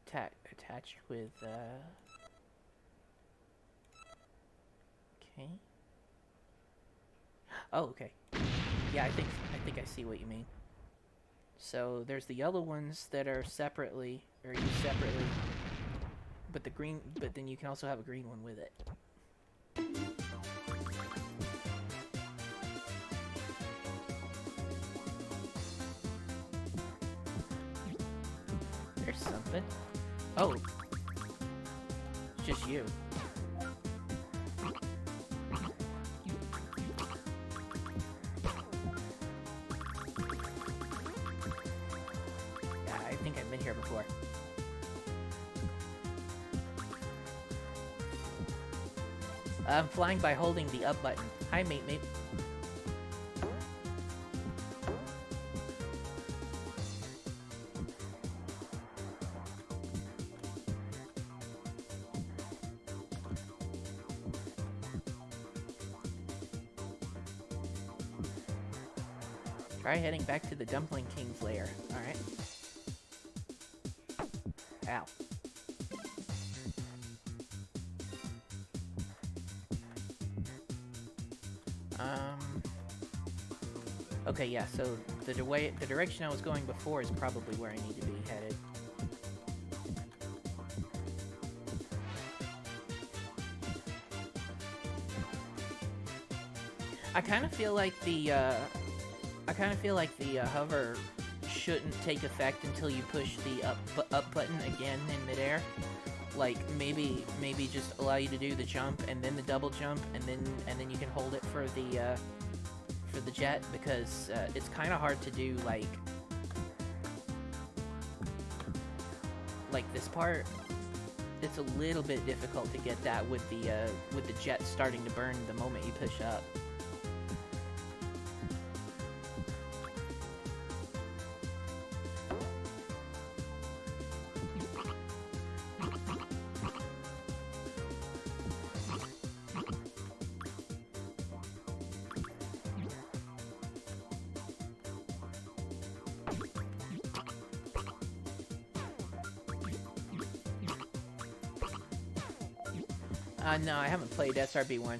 attached with, okay. Oh, okay. Yeah, I think I see what you mean. So there's the yellow ones that are separately, or used separately, but then you can also have a green one with it. There's something. Oh. It's just you. Yeah, I think I've been here before. I'm flying by holding the up button. Hi, mate. Try heading back to the Dumpling King's lair. Alright. Ow. Okay, yeah, so the direction I was going before is probably where I need to be headed. I kind of feel like the hover shouldn't take effect until you push the up button again in midair. Like maybe just allow you to do the jump and then the double jump and then you can hold it for the jet, because it's kind of hard to do like this part. It's a little bit difficult to get that with the jet starting to burn the moment you push up. No, I haven't played SRB1.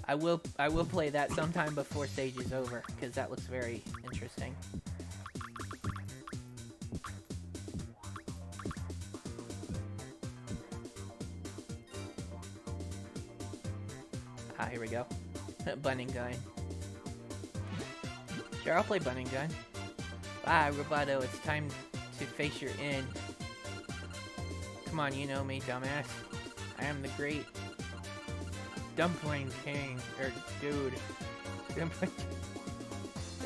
I will play that sometime before Sage is over, because that looks very interesting. Ah, here we go. Bun and Gun. Sure, I'll play Bun and Gun. Ah, Rubato, it's time to face your end. Come on, you know me, dumbass. I am the great Dumpling King, or dude. Dumpling.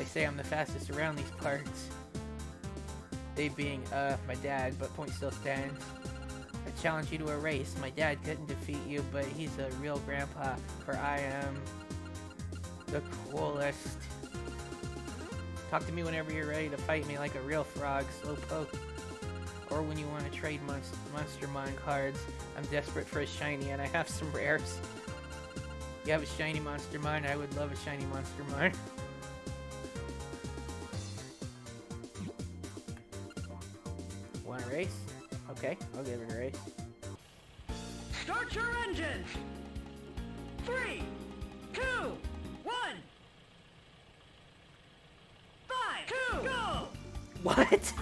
They say I'm the fastest around these parts. They being, my dad, but point still stands. I challenge you to a race. My dad couldn't defeat you, but he's a real grandpa, for I am the coolest. Talk to me whenever you're ready to fight me like a real frog, slowpoke. Or when you want to trade Monster Mine cards. I'm desperate for a shiny, and I have some rares. You have a shiny Monster Mine? I would love a shiny Monster Mine. Want a race? Okay, I'll give it a race. Start your engines! 3, 2, 1! 5, 2, go! What?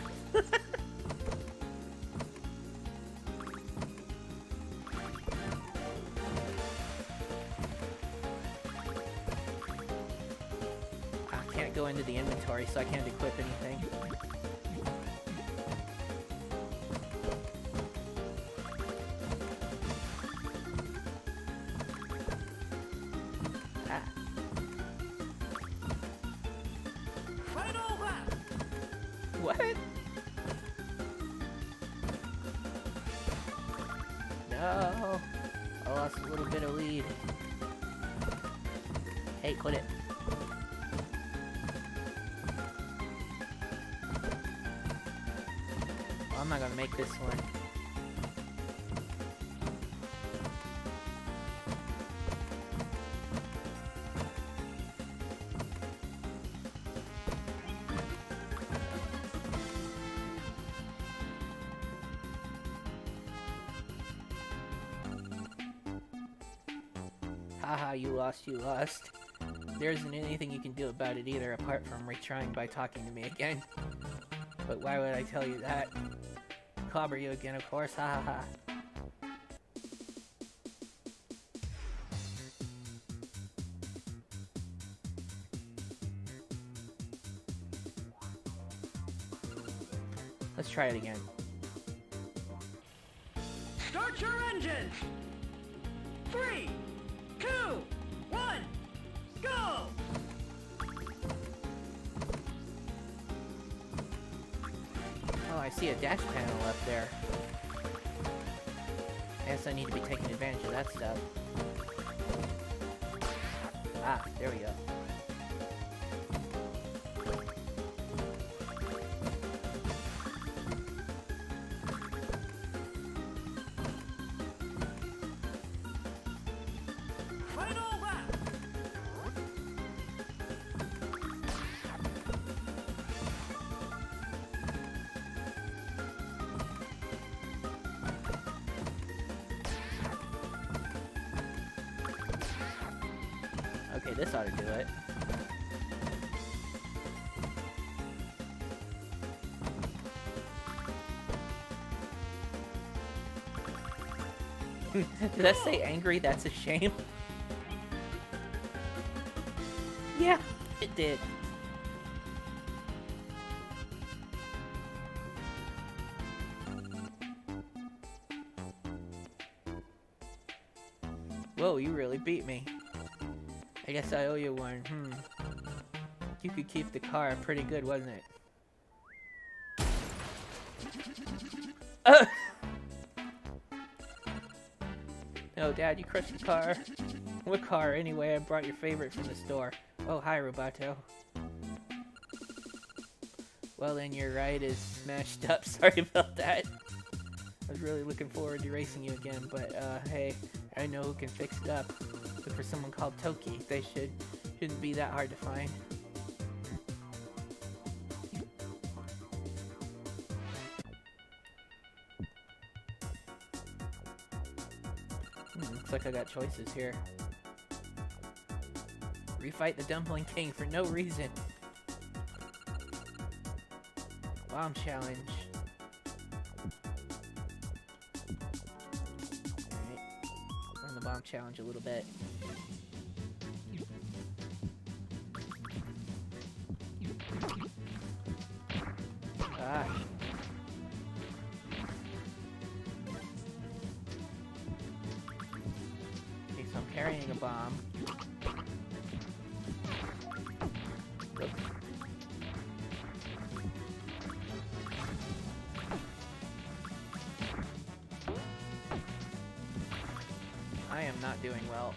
I can't go into the inventory, so I can't equip anything. What? No. I lost a little bit of lead. Hey, quit it. Well, I'm not gonna make this one. Haha, you lost, you lost. There isn't anything you can do about it either, apart from retrying by talking to me again. But why would I tell you that? Clobber you again, of course, ha ha ha. Let's try it again. Start your engines! 3, 2, 1, go! Oh, I see a dash panel up there. I guess I need to be taking advantage of that stuff. Ah, there we go. Final lap! Okay, this ought to do it. Did I say angry? That's a shame. Yeah, it did. Whoa, you really beat me. I guess I owe you one. You could keep the car. Pretty good, wasn't it? No, Dad, you crushed the car. What car, anyway? I brought your favorite from the store. Oh, hi, Rubato. Well, then your ride is smashed up. Sorry about that. I was really looking forward to racing you again, but, hey, I know who can fix it up. Look for someone called Toki. They shouldn't be that hard to find. Looks like I got choices here. Refight the Dumpling King for no reason. Bomb challenge. Alright. Run the bomb challenge a little bit. Ah. Okay, so I'm carrying a bomb. Oops. not doing well.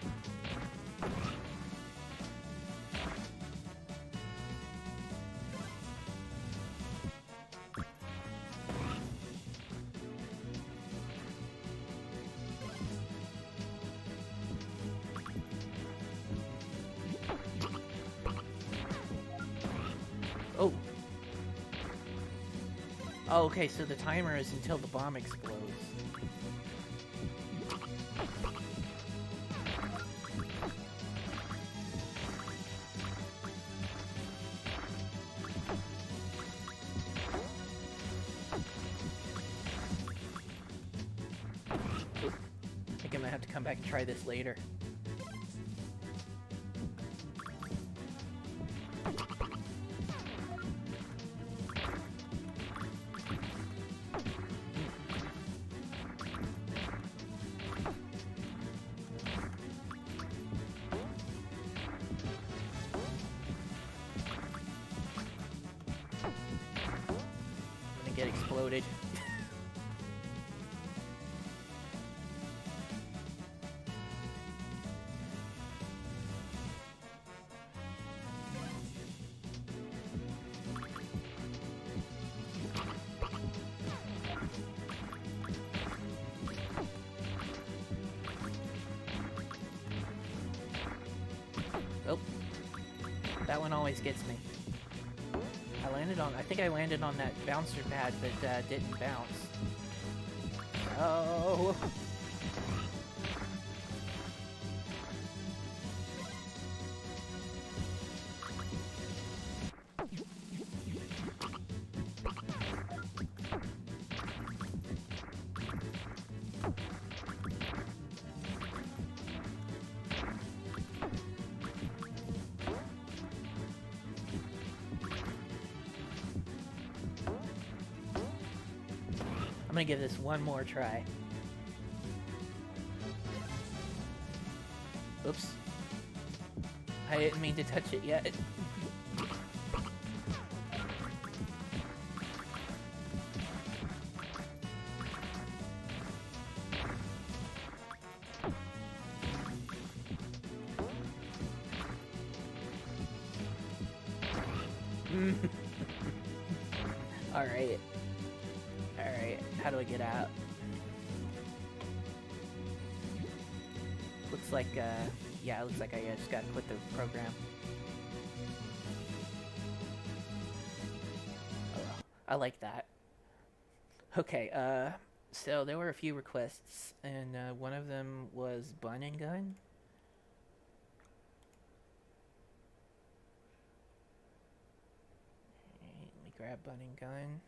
Oh. Oh, okay, so the timer is until the bomb explodes. I think I'm gonna have to come back and try this later. Get exploded. Oh, that one always gets me. I think I landed on that bouncer pad, but didn't bounce. Oh! I'm gonna give this one more try. Oops. I didn't mean to touch it yet. Alright. Alright, how do I get out? Looks like, yeah, it looks like I just gotta quit the program. Oh well, I like that. Okay, so there were a few requests, and one of them was Bun and Gun. Alright, let me grab Bun and Gun.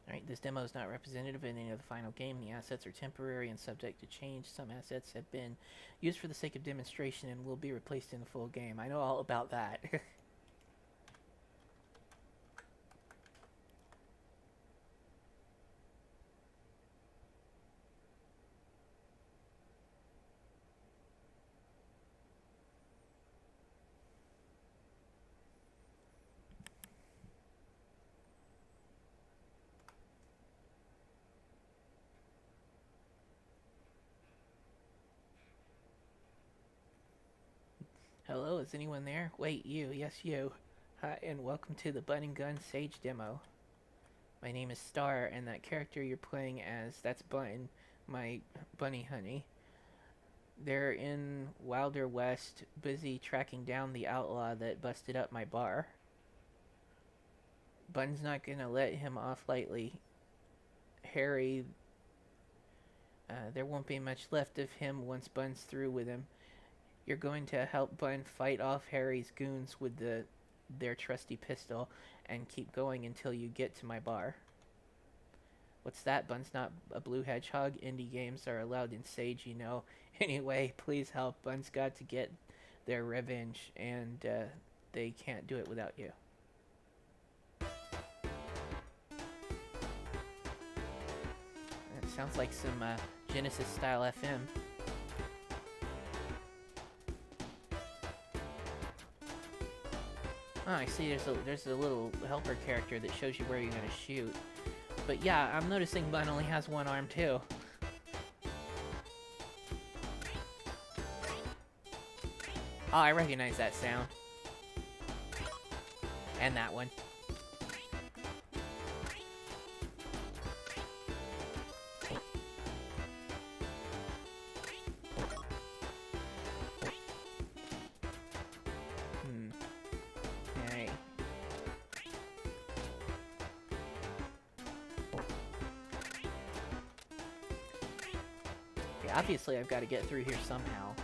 Alright, this demo is not representative of any of the final game. The assets are temporary and subject to change. Some assets have been used for the sake of demonstration and will be replaced in the full game. I know all about that. Hello, is anyone there? Wait, you. Yes, you. Hi, and welcome to the Bun and Gun Sage demo. My name is Star, and that character you're playing as, that's Bun, my bunny honey. They're in Wilder West, busy tracking down the outlaw that busted up my bar. Bun's not gonna let him off lightly. Harry, there won't be much left of him once Bun's through with him. You're going to help Bun fight off Harry's goons with their trusty pistol and keep going until you get to my bar. What's that? Bun's not a blue hedgehog? Indie games are allowed in Sage, you know. Anyway, please help. Bun's got to get their revenge, and they can't do it without you. That sounds like some Genesis-style FM. Oh, I see there's a little helper character that shows you where you're going to shoot. But yeah, I'm noticing Bun only has one arm too. Oh, I recognize that sound. And that one. Okay. Okay, obviously I've got to get through here somehow.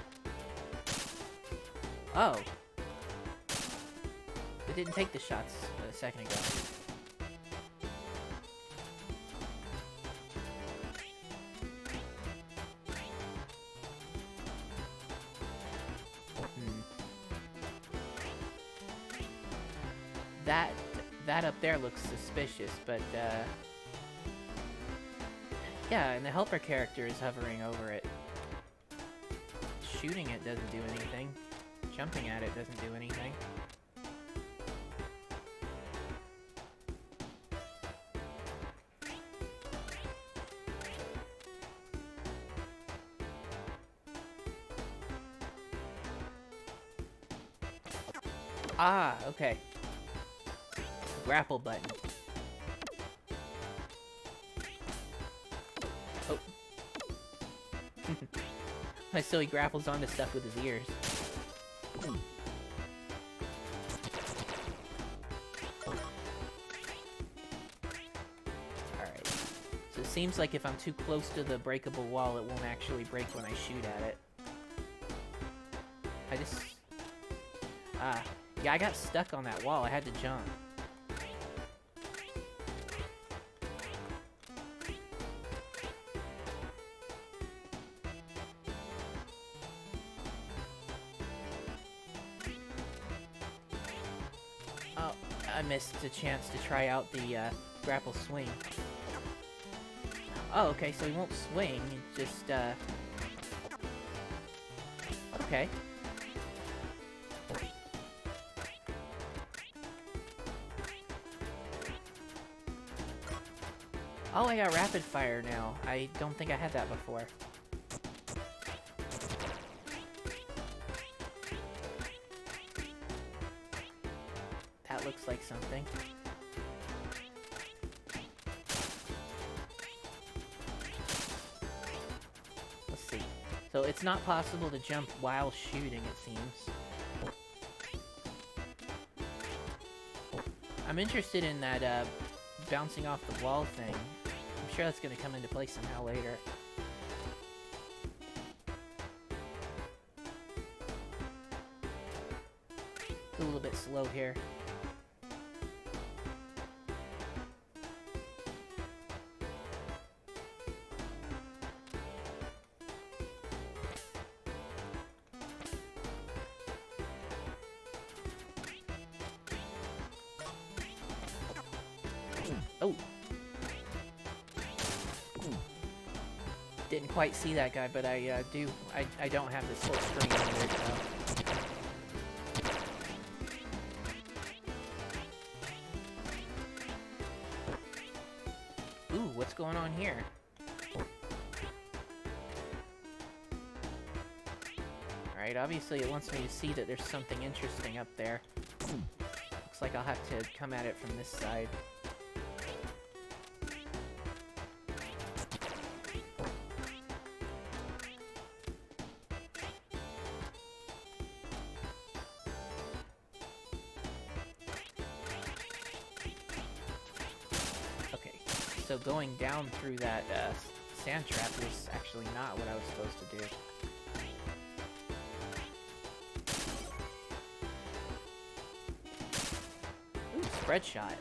Oh. It didn't take the shots a second ago. That up there looks suspicious, but yeah, and the helper character is hovering over it. Shooting it doesn't do anything. Jumping at it doesn't do anything. Ah, okay. Grapple button. Oh. So he grapples onto stuff with his ears. Alright. So it seems like if I'm too close to the breakable wall, it won't actually break when I shoot at it. Yeah, I got stuck on that wall. I had to jump. Oh, I missed a chance to try out the grapple swing. Oh, okay, so he won't swing, just okay. Oh, I got rapid fire now. I don't think I had that before. That looks like something. Let's see. So it's not possible to jump while shooting, it seems. I'm interested in that bouncing off the wall thing. I'm sure that's going to come into play somehow later. A little bit slow here. Oh! Didn't quite see that guy, but I don't have this full screen either, so. Ooh, what's going on here? Alright, obviously it wants me to see that there's something interesting up there. Looks like I'll have to come at it from this side. So going down through that sand trap was actually not what I was supposed to do. Ooh, spread shot.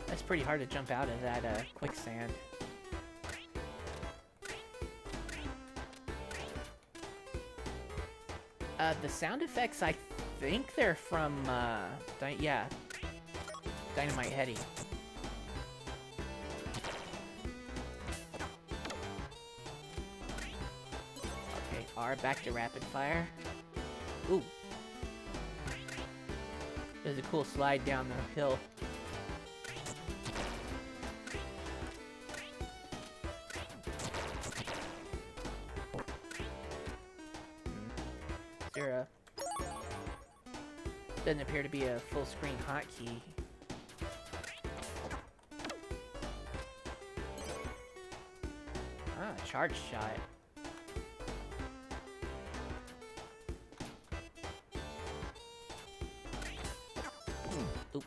That's pretty hard to jump out of that quicksand. The sound effects, I think they're from, yeah, Dynamite Heady. Okay, R, back to rapid fire. Ooh. There's a cool slide down the hill. Doesn't appear to be a full screen hotkey. Ah, charge shot. Oop.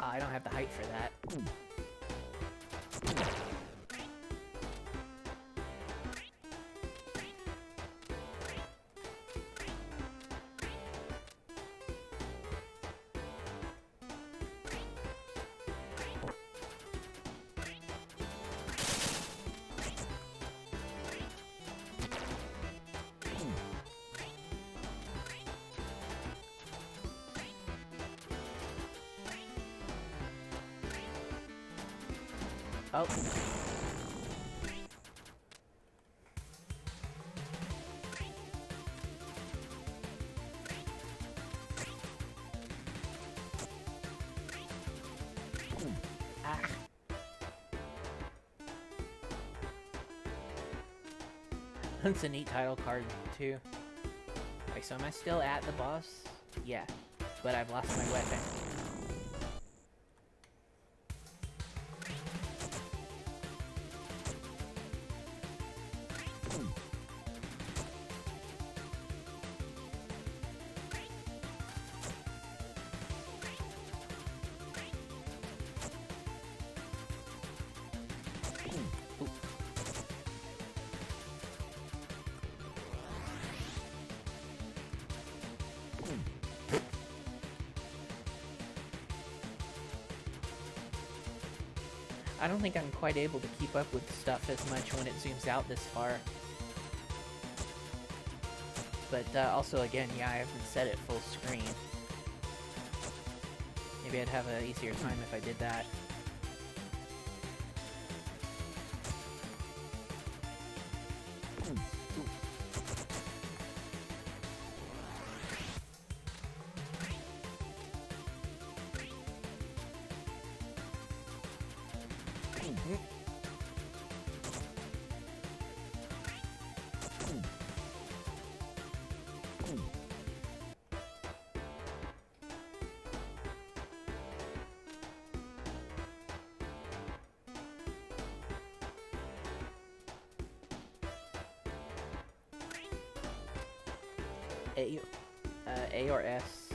I don't have the height for that. Oh. Ah. That's a neat title card, too. Okay, so am I still at the boss? Yeah, but I've lost my weapon. I don't think I'm quite able to keep up with stuff as much when it zooms out this far. But also, again, yeah, I haven't set it full screen. Maybe I'd have an easier time if I did that. A or S.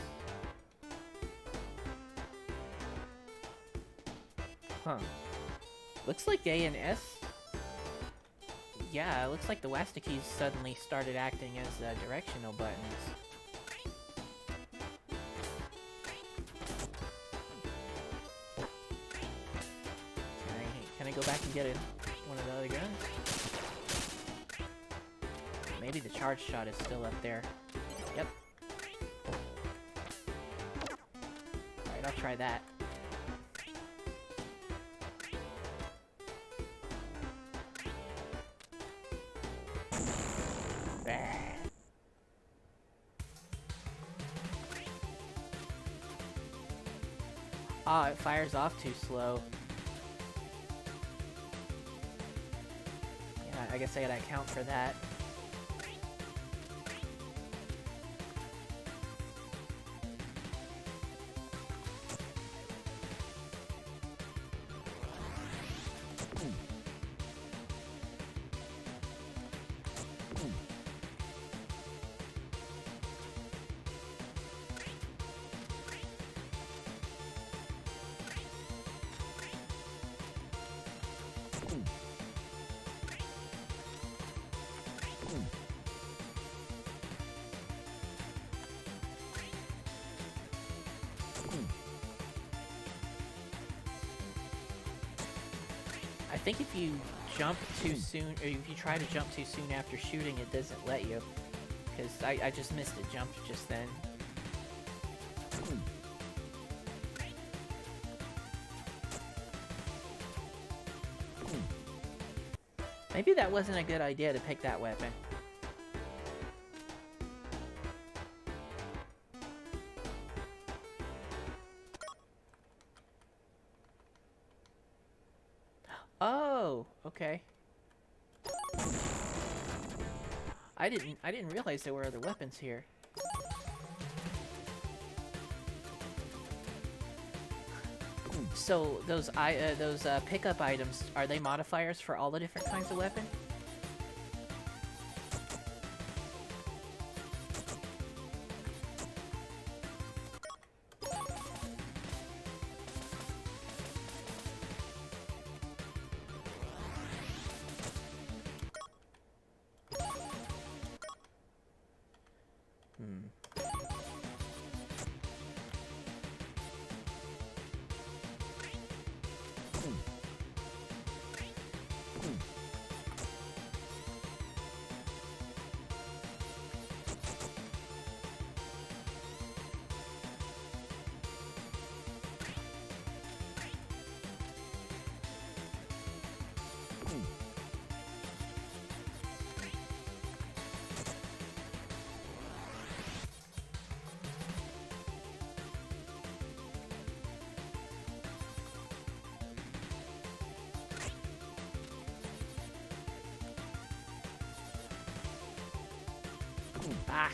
Huh. Looks like A and S. Yeah, it looks like the WASD keys suddenly started acting as directional buttons. Can I go back and get one of the other guns? Maybe the charge shot is still up there. Yep. Alright, I'll try that. Ah, it fires off too slow. Yeah, I guess I gotta account for that. think if you jump too soon, or if you try to jump too soon after shooting, it doesn't let you. Because I just missed a jump just then. Maybe that wasn't a good idea to pick that weapon. Oh, okay. I didn't realize there were other weapons here. So those pickup items, are they modifiers for all the different kinds of weapon? Ah.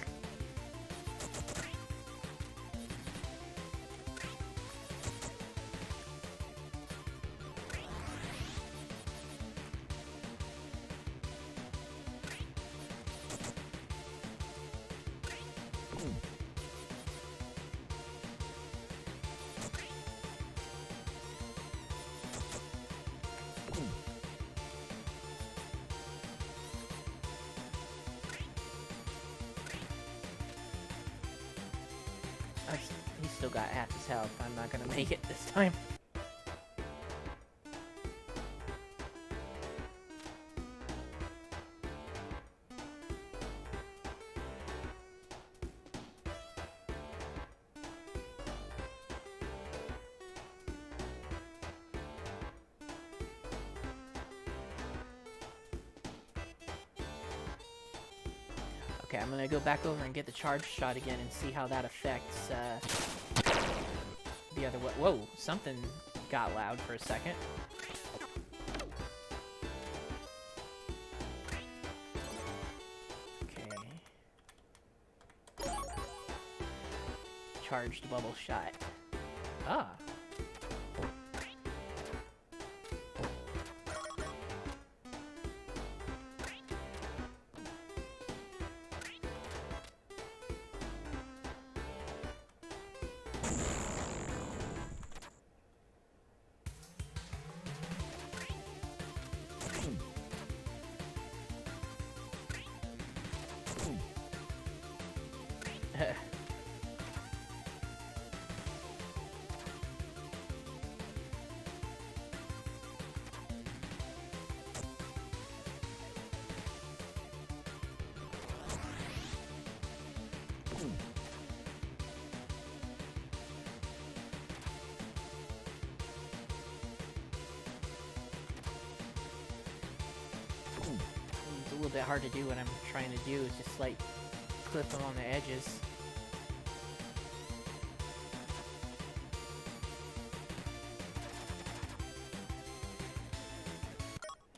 He's still got half his health. I'm not gonna make it this time. Okay, I'm gonna go back over and get the charge shot again and see how that affects the other way. Whoa, something got loud for a second. Okay. Charged bubble shot. Ah. It's a little bit hard to do what I'm trying to do, is just like clip them on the edges.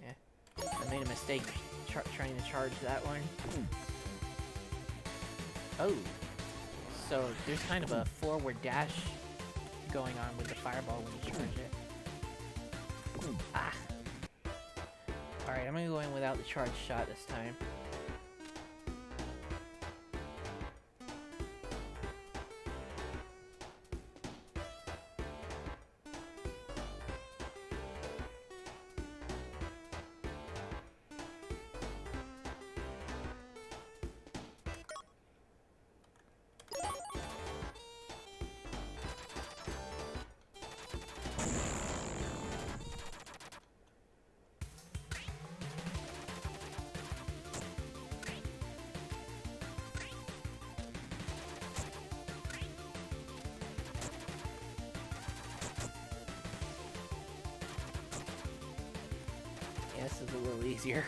Yeah, I made a mistake trying to charge that one. Oh, so there's kind of a forward dash going on with the fireball when you charge it. Ah! Alright, I'm gonna go in without the charge shot this time. a little easier.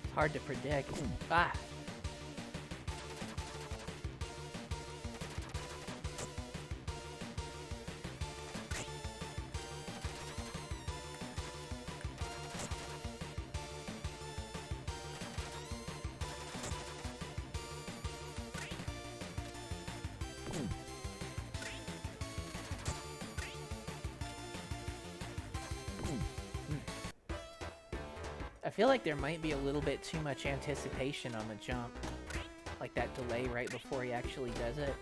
It's hard to predict. Ah! I feel like there might be a little bit too much anticipation on the jump. Like that delay right before he actually does it.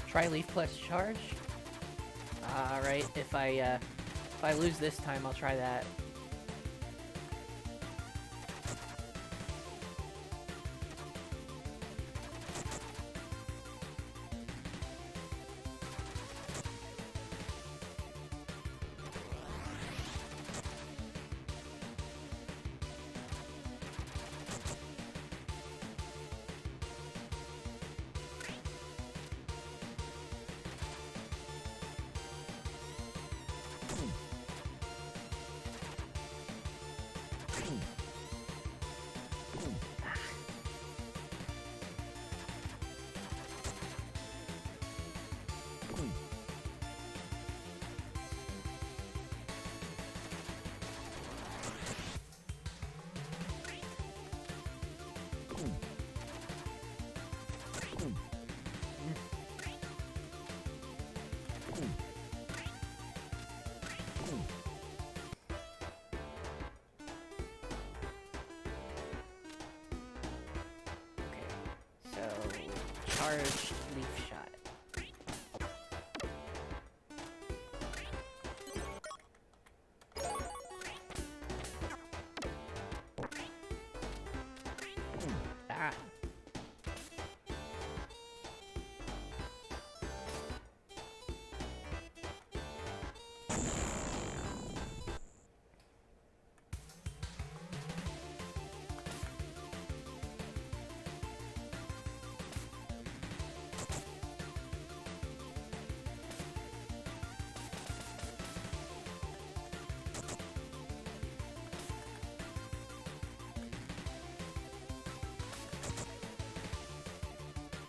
Try leaf plus charge. Alright, if I lose this time, I'll try that. Charged leaf shot. Ah.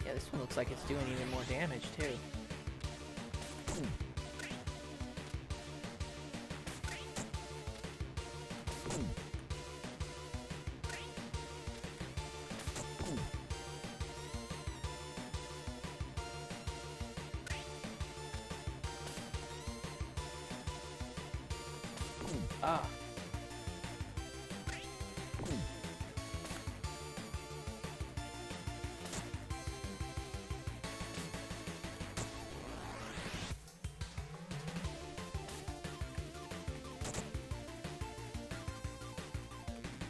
Yeah, this one looks like it's doing even more damage, too. Ah.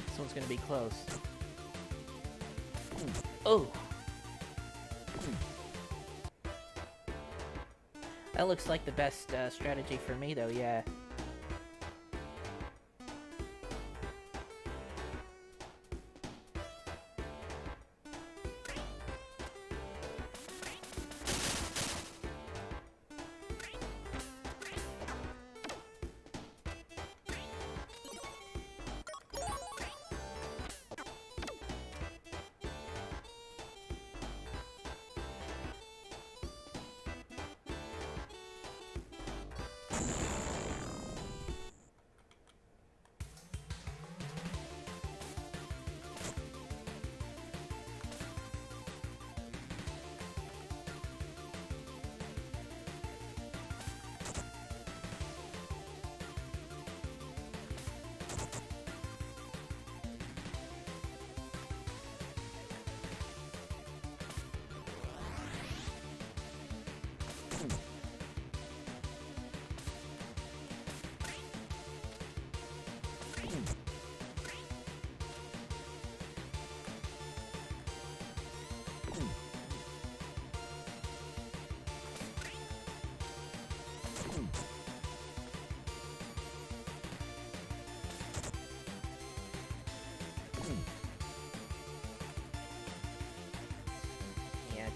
This one's gonna be close. Oh! That looks like the best strategy for me, though, yeah.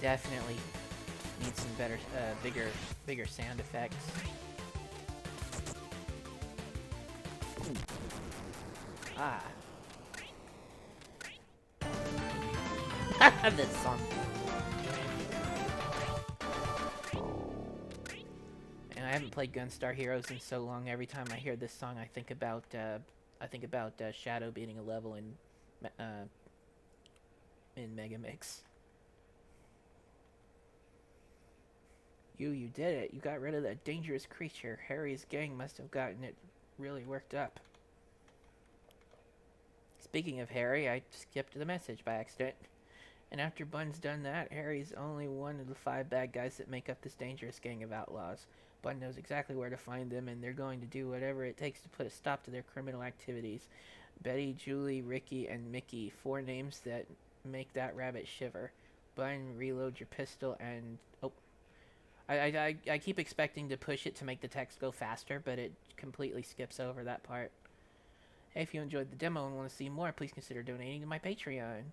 definitely need some better, bigger sound effects. Ah. This song. And I haven't played Gunstar Heroes in so long. Every time I hear this song, I think about Shadow beating a level in Mega Mix. You did it. You got rid of that dangerous creature. Harry's gang must have gotten it really worked up. Speaking of Harry, I skipped the message by accident. And after Bun's done that, Harry's only one of the 5 bad guys that make up this dangerous gang of outlaws. Bun knows exactly where to find them, and they're going to do whatever it takes to put a stop to their criminal activities. Betty, Julie, Ricky, and Mickey. 4 names that make that rabbit shiver. Bun, reload your pistol, and... Oh. I keep expecting to push it to make the text go faster, but it completely skips over that part. Hey, if you enjoyed the demo and want to see more, please consider donating to my Patreon.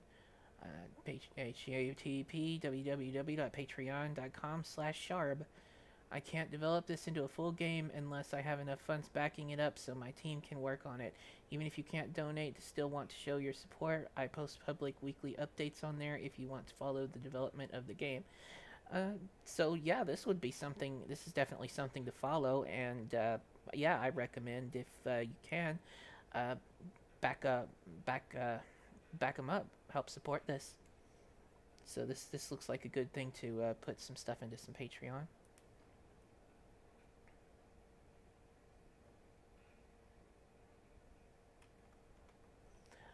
HTTP www.patreon.com/sharb. I can't develop this into a full game unless I have enough funds backing it up so my team can work on it. Even if you can't donate, still want to show your support, I post public weekly updates on there if you want to follow the development of the game. So yeah, this would be something, this is definitely something to follow, and yeah, I recommend if you can, back them up, help support this. So this looks like a good thing to put some stuff into some Patreon.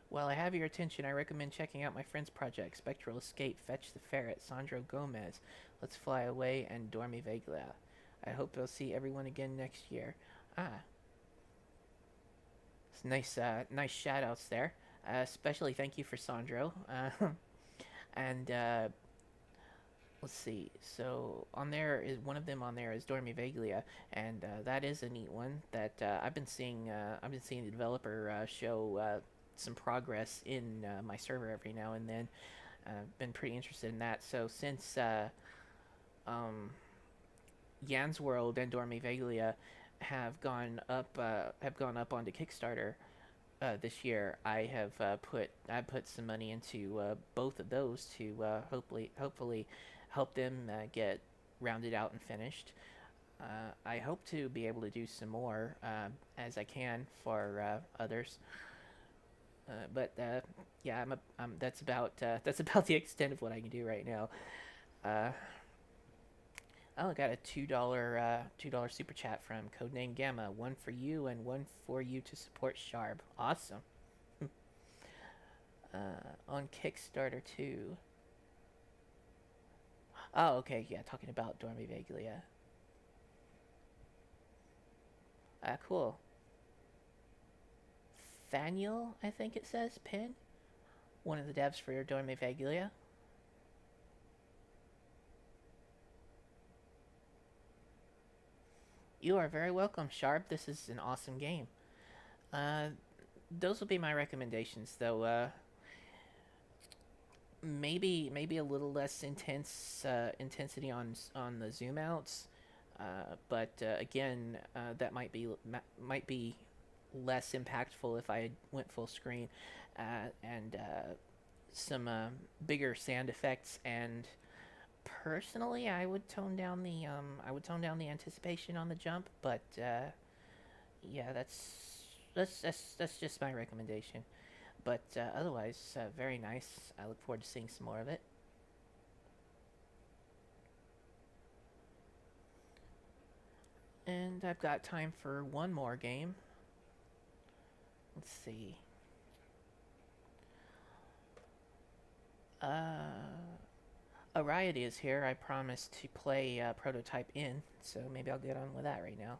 While I have your attention, I recommend checking out my friend's project, Spectral Escape, Fetch the Ferret, Sandro Gomez, Let's Fly Away, and Dormi Veglia. I hope I'll see everyone again next year. It's nice, nice shout-outs there. Especially thank you for Sandro. And let's see. So on there is one of them on there is Dormi Veglia, and that is a neat one that I've been seeing. I've been seeing the developer show some progress in my server every now and then. Been pretty interested in that. So since Jan's World and Dormi Veglia have gone up onto Kickstarter this year, I have put some money into both of those to hopefully help them get rounded out and finished. I hope to be able to do some more as I can for others. But yeah, that's about the extent of what I can do right now. Oh, I got a $2 super chat from Codename Gamma. One for you and one for you to support Sharb. Awesome. On Kickstarter too. Oh, okay, yeah, talking about Dormi Veglia. Cool. Thaniel, I think it says, Pin. One of the devs for Dormi Veglia. You are very welcome, Sharp. This is an awesome game. Those will be my recommendations, though. Maybe a little less intensity on the zoom outs, but again, that might be less impactful if I went full screen, and some bigger sound effects. And personally, I would tone down the anticipation on the jump, but yeah, that's just my recommendation. But otherwise, very nice. I look forward to seeing some more of it. And I've got time for one more game. Let's see. Ariety is here. I promised to play Prototype in, so maybe I'll get on with that right now.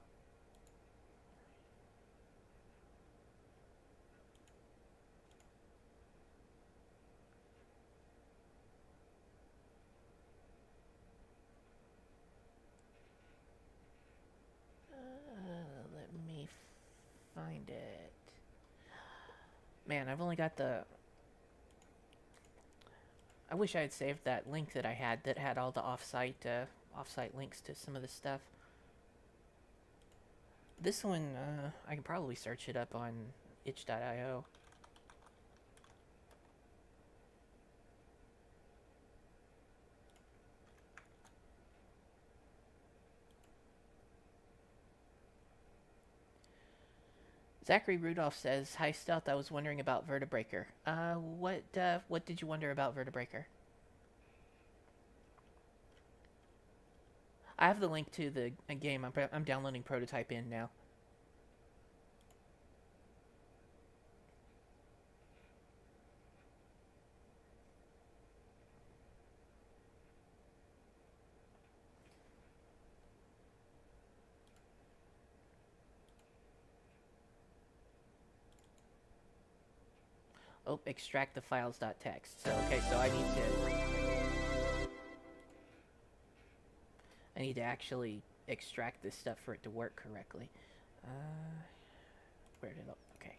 Let me find it. Man, I've only got the I wish I had saved that link that I had that had all the off-site links to some of the stuff. This one, I can probably search it up on itch.io. Zachary Rudolph says, "Hi Stealth, I was wondering about Vertebreaker." What did you wonder about Vertebreaker? I have the link to the game. I'm downloading Prototype in now. Oh, extract the files.txt. So, okay, so I need to actually extract this stuff for it to work correctly. Where did it? Okay.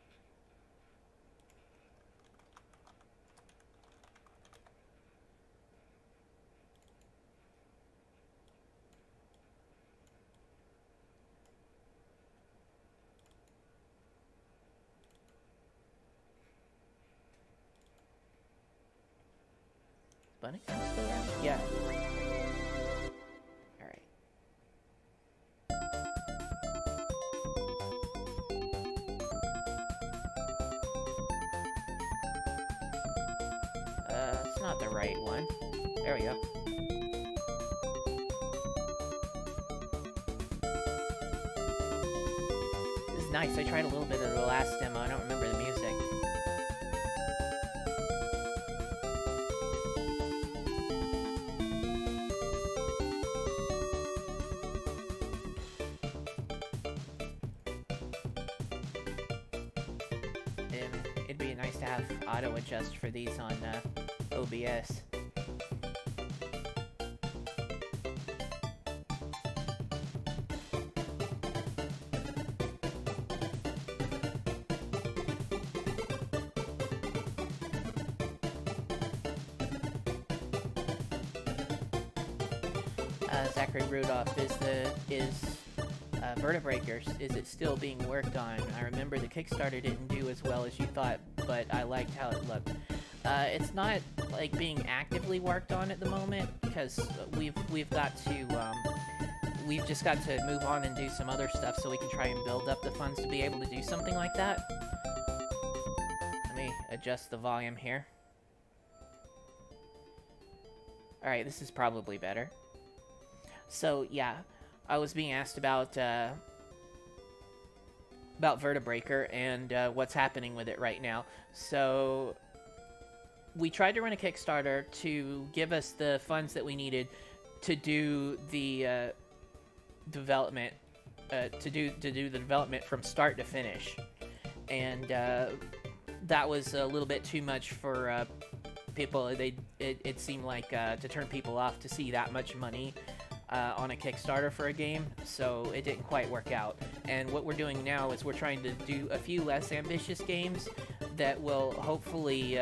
Bunny still around? Yeah. Alright. It's not the right one. There we go. This is nice. I tried a little bit of the last demo. I don't remember the music. It'd be nice to have auto adjust for these on OBS. Zachary Rudolph, is Vertebreakers, is it still being worked on? I remember the Kickstarter didn't do as well as you thought, but I liked how it looked. It's not like being actively worked on at the moment because we've just got to move on and do some other stuff so we can try and build up the funds to be able to do something like that. Let me adjust the volume here. Alright, this is probably better. So, yeah, I was being asked about Vertebreaker and what's happening with it right now. So, we tried to run a Kickstarter to give us the funds that we needed to do the development, to do the development from start to finish, and that was a little bit too much for people. It seemed like to turn people off to see that much money on a Kickstarter for a game, so it didn't quite work out. And what we're doing now is we're trying to do a few less ambitious games that will hopefully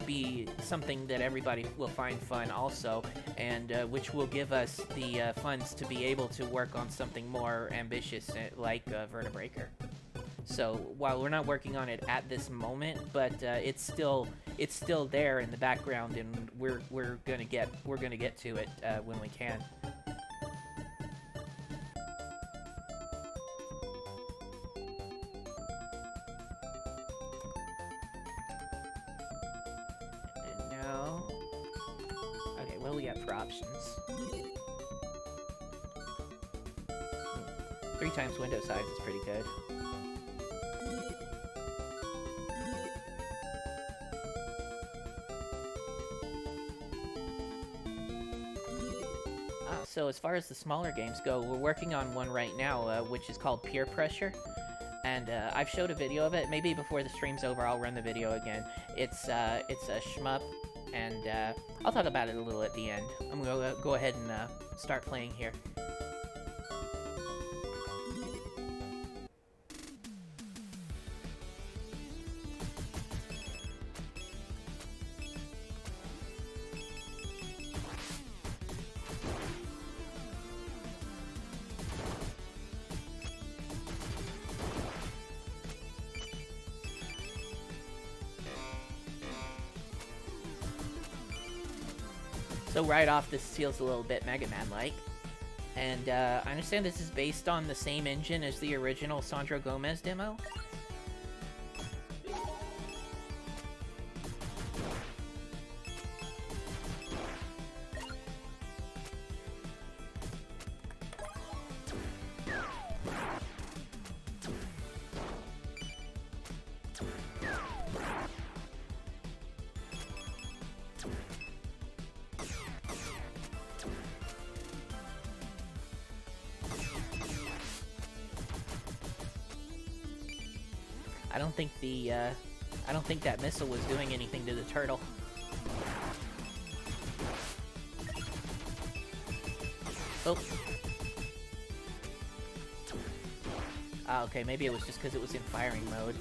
be something that everybody will find fun also, and which will give us the funds to be able to work on something more ambitious like Vertebreaker. So while we're not working on it at this moment, but it's still there in the background, and we're gonna get to it when we can. What do we got for options? 3 times window size is pretty good. So as far as the smaller games go, we're working on one right now, which is called Peer Pressure. And I've showed a video of it. Maybe before the stream's over, I'll run the video again. It's a shmup. And I'll talk about it a little at the end. I'm going to go ahead and start playing here. So right off, this feels a little bit Mega Man-like. And I understand this is based on the same engine as the original Sandro Gomez demo. I don't think that missile was doing anything to the turtle. Oh. Ah, okay, maybe it was just because it was in firing mode.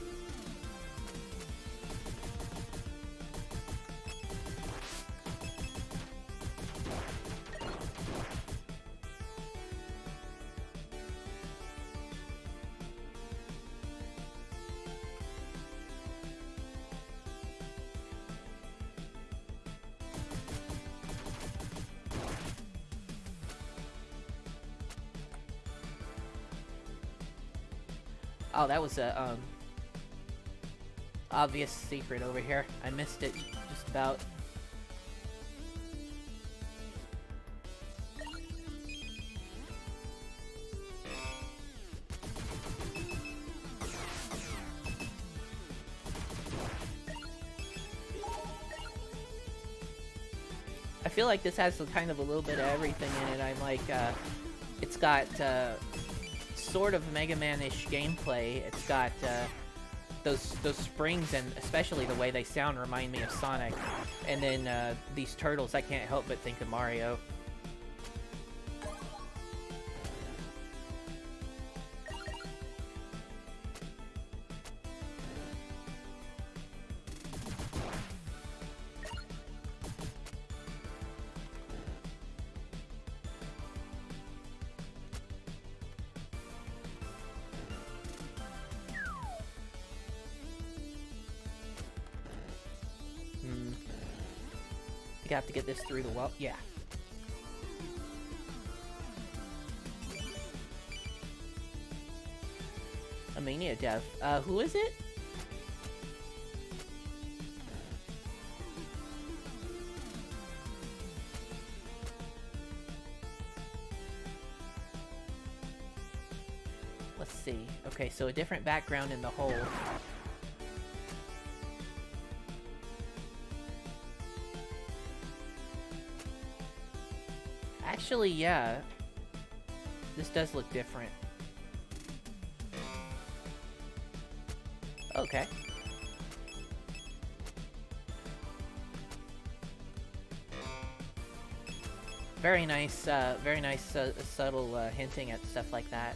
Oh, that was a, obvious secret over here. I missed it just about. I feel like this has kind of a little bit of everything in it. I'm like, it's got, sort of Mega Man-ish gameplay. It's got those springs, and especially the way they sound remind me of Sonic. And then these turtles, I can't help but think of Mario. You have to get this through the wall. Yeah. A Mania dev. Who is it? Let's see. Okay, so a different background in the hole. Actually, yeah. This does look different. Okay. Very nice, subtle hinting at stuff like that.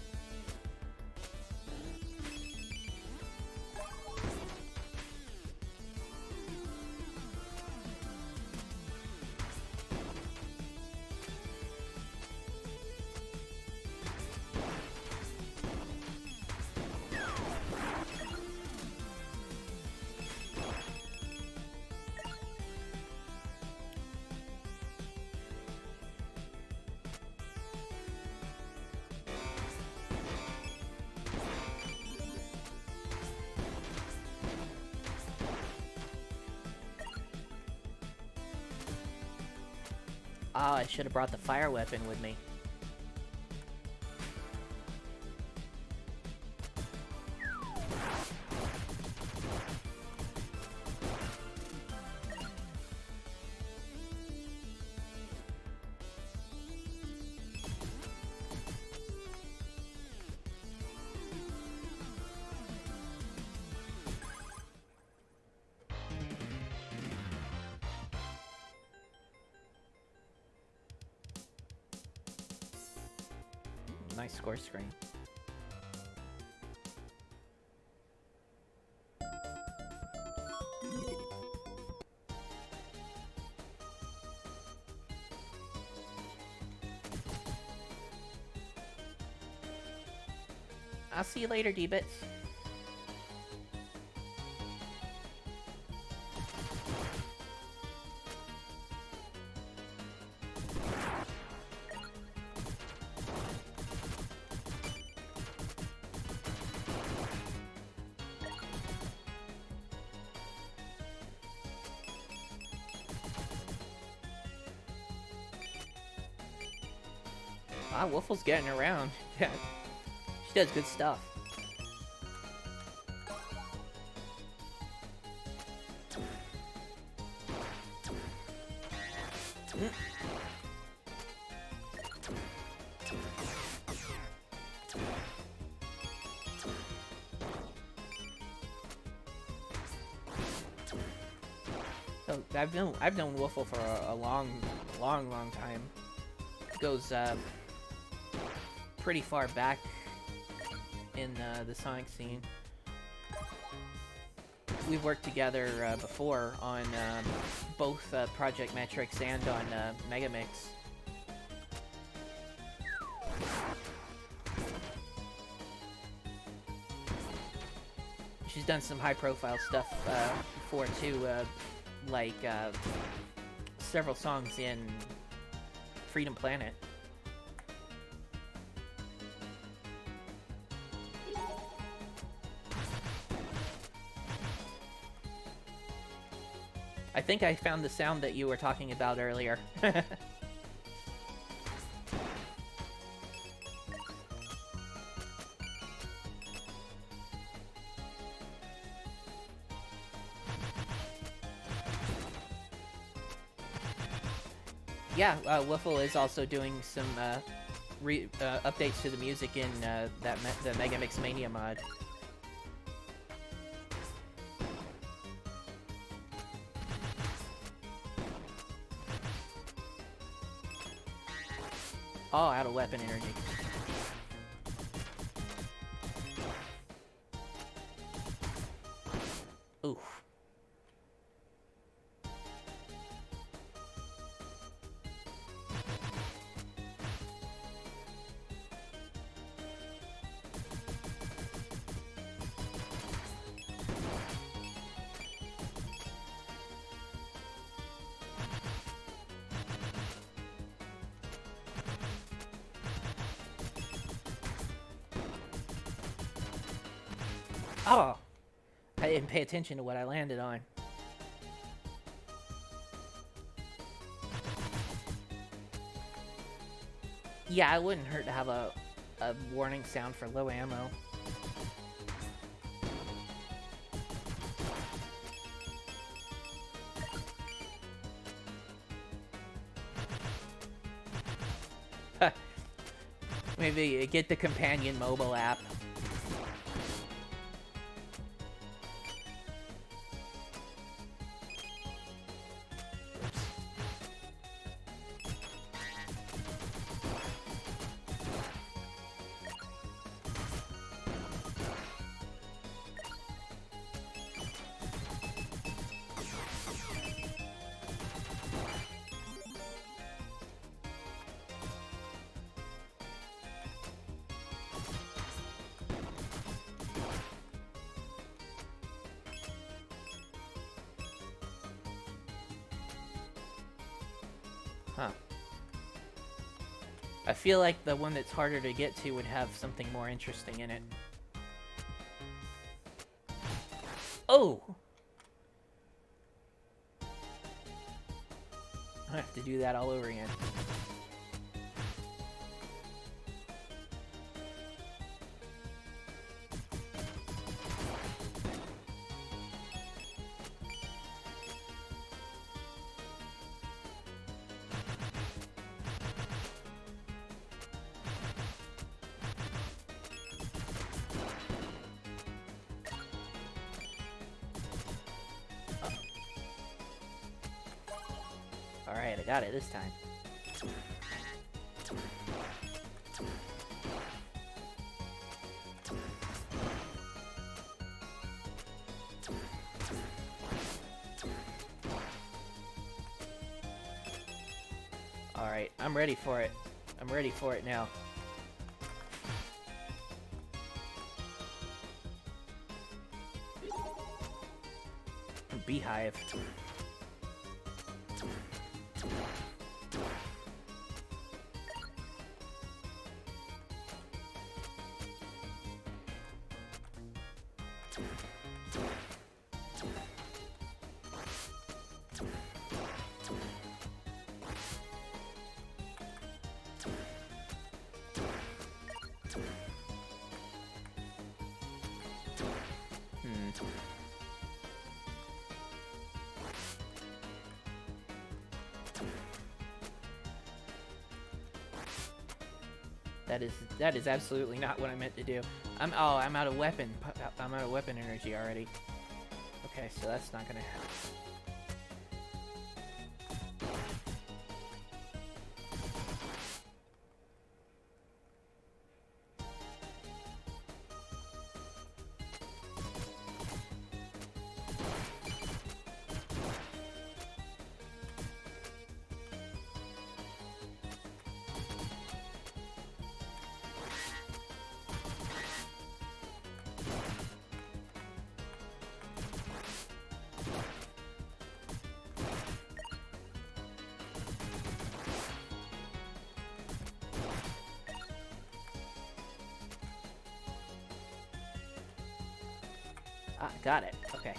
Oh, I should have brought the fire weapon with me. Nice score screen. I'll see you later, D-Bits. Ah, Waffle's getting around. Yeah, she does good stuff. So I've known Waffle for a long time. It goes pretty far back in the Sonic scene. We've worked together before on both Project Metrics and on Megamix. She's done some high-profile stuff before too, like several songs in Freedom Planet. I think I found the sound that you were talking about earlier. Yeah, Wiffle is also doing some updates to the music in the Megamix Mania mod. Oh, out of weapon energy. Oof. Oh! I didn't pay attention to what I landed on. Yeah, it wouldn't hurt to have a warning sound for low ammo. Maybe get the companion mobile app. Huh. I feel like the one that's harder to get to would have something more interesting in it. Oh! I have to do that all over again. Alright, I got it this time. Alright, I'm ready for it. I'm ready for it now. Beehive. That is absolutely not what I meant to do. I'm out of weapon. I'm out of weapon energy already. Okay, so that's not gonna happen. Ah, got it. Okay.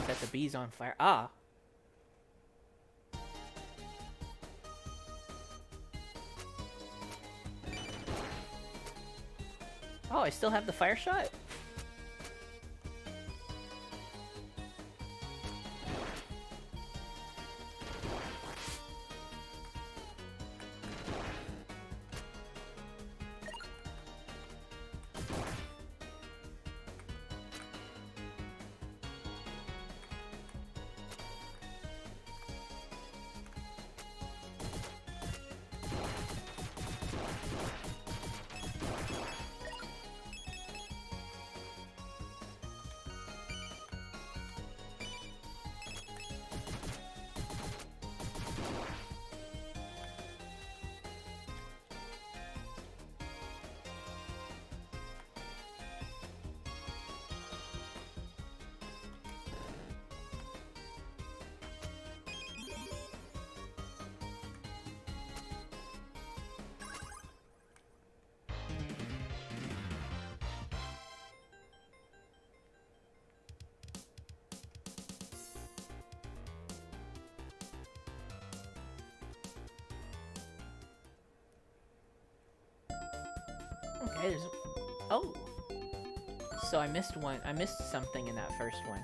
Set the bees on fire. Ah! Oh, I still have the fire shot? Okay, there's... Oh! So I missed one. I missed something in that first one.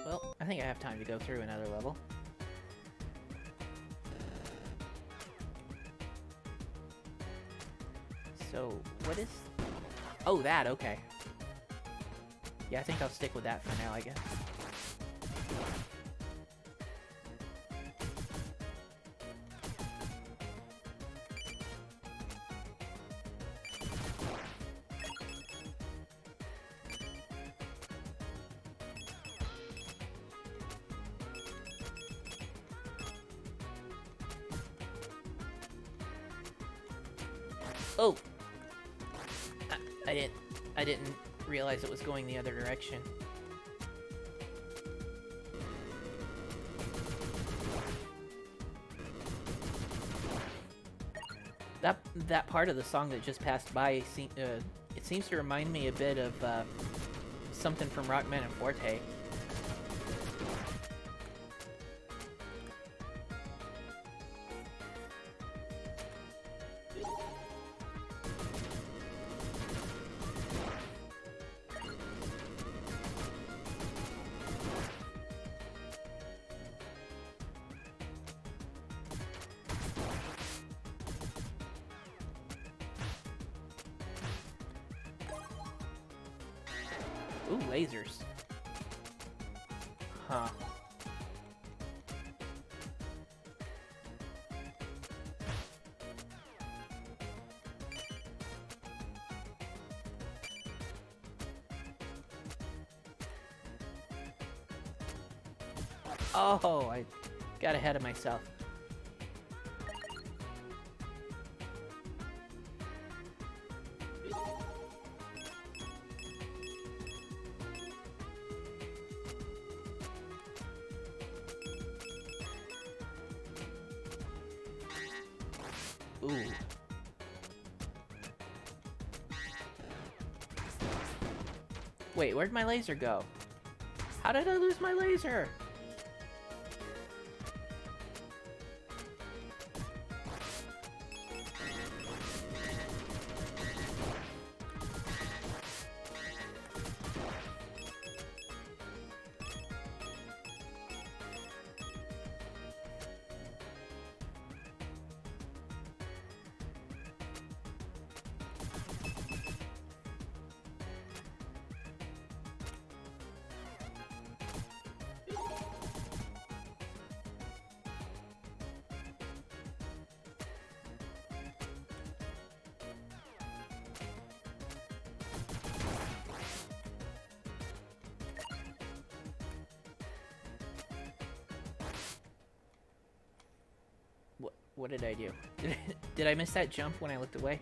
Well, I think I have time to go through another level. So, what is... Oh, that, okay. Yeah, I think I'll stick with that for now, I guess. Oh! I didn't realize it was going the other direction. That part of the song that just passed by, it seems to remind me a bit of something from Rockman and Forte. Ooh, lasers. Huh. Oh, I got ahead of myself. Ooh. Wait, where'd my laser go? How did I lose my laser? What did I do? Did I miss that jump when I looked away?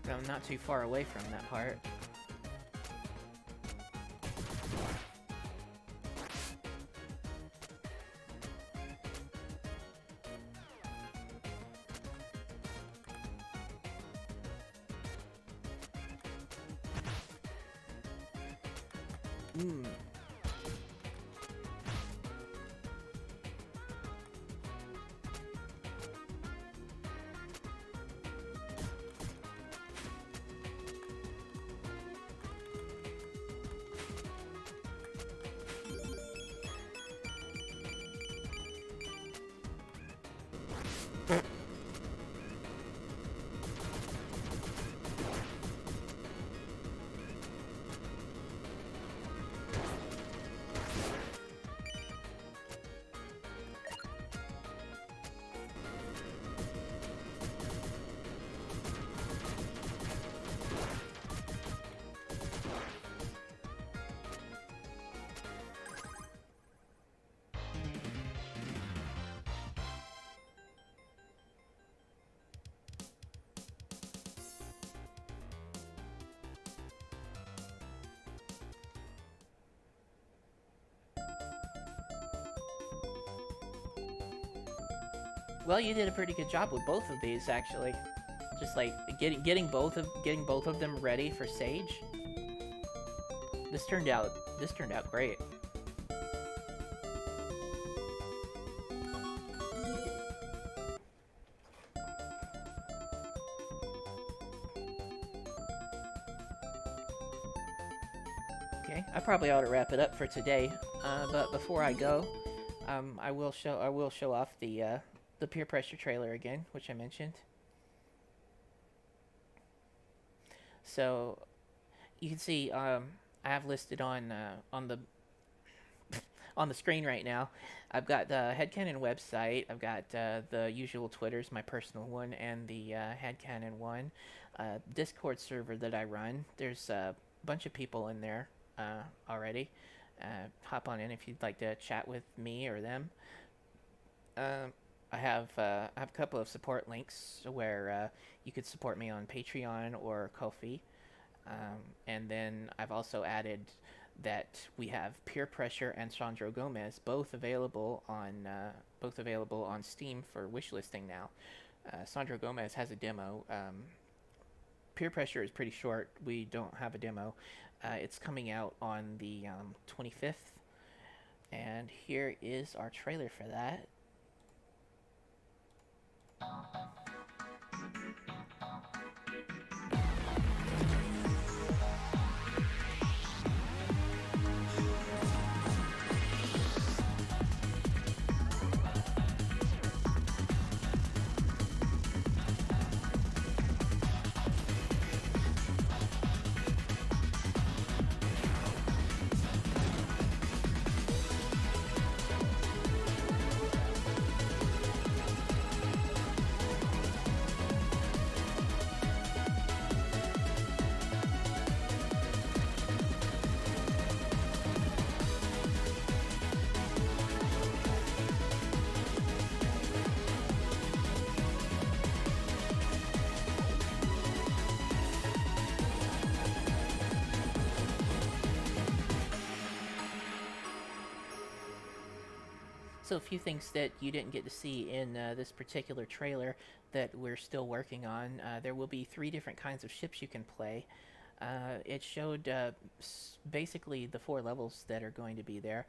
I'm not too far away from that part. Well, you did a pretty good job with both of these, actually. Just like getting both of them ready for Sage. This turned out great. Okay, I probably ought to wrap it up for today. But before I go, I will show off the peer pressure trailer again, which I mentioned. So you can see I have listed on the on the screen right now. I've got the Headcanon website. I've got the usual Twitters, my personal one, and the Headcanon one. Discord server that I run. There's a bunch of people in there already. Hop on in if you'd like to chat with me or them. I have a couple of support links where you could support me on Patreon or Ko-fi, and then I've also added that we have Peer Pressure and Sandro Gomez both available on Steam for wishlisting now. Sandro Gomez has a demo. Peer Pressure is pretty short. We don't have a demo. It's coming out on the 25th, and here is our trailer for that. also a few things that you didn't get to see in this particular trailer that we're still working on. There will be 3 different kinds of ships you can play. It showed basically the 4 levels that are going to be there.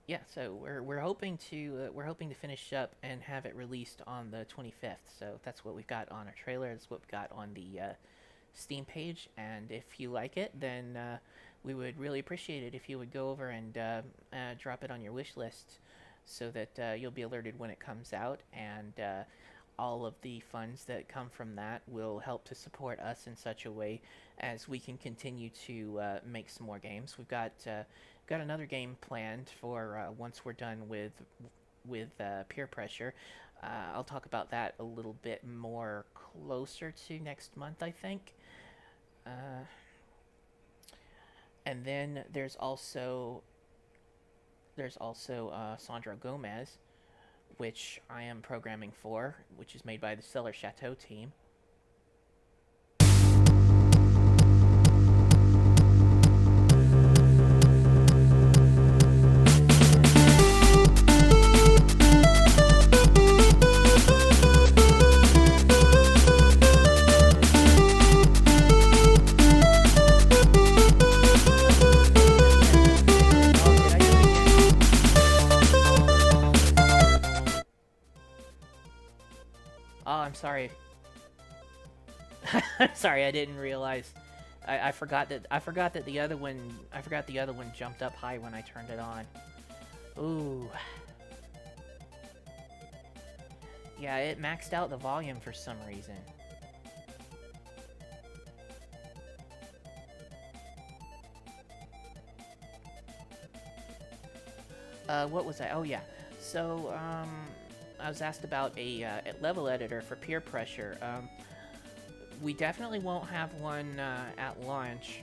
Yeah, so we're hoping to finish up and have it released on the 25th. So that's what we've got on our trailer. That's what we've got on the Steam page. And if you like it, then we would really appreciate it if you would go over and drop it on your wish list, so that you'll be alerted when it comes out. And all of the funds that come from that will help to support us in such a way as we can continue to make some more games. We've got another game planned for once we're done with peer pressure. I'll talk about that a little bit more closer to next month, I think. And then there's also Sandro Gomez, which I am programming for, which is made by the Stellar Chateau team. Sorry. Sorry, I didn't realize. I forgot that the other one jumped up high when I turned it on. Ooh. Yeah, it maxed out the volume for some reason. What was I? Oh yeah. So, I was asked about a level editor for peer pressure. We definitely won't have one at launch.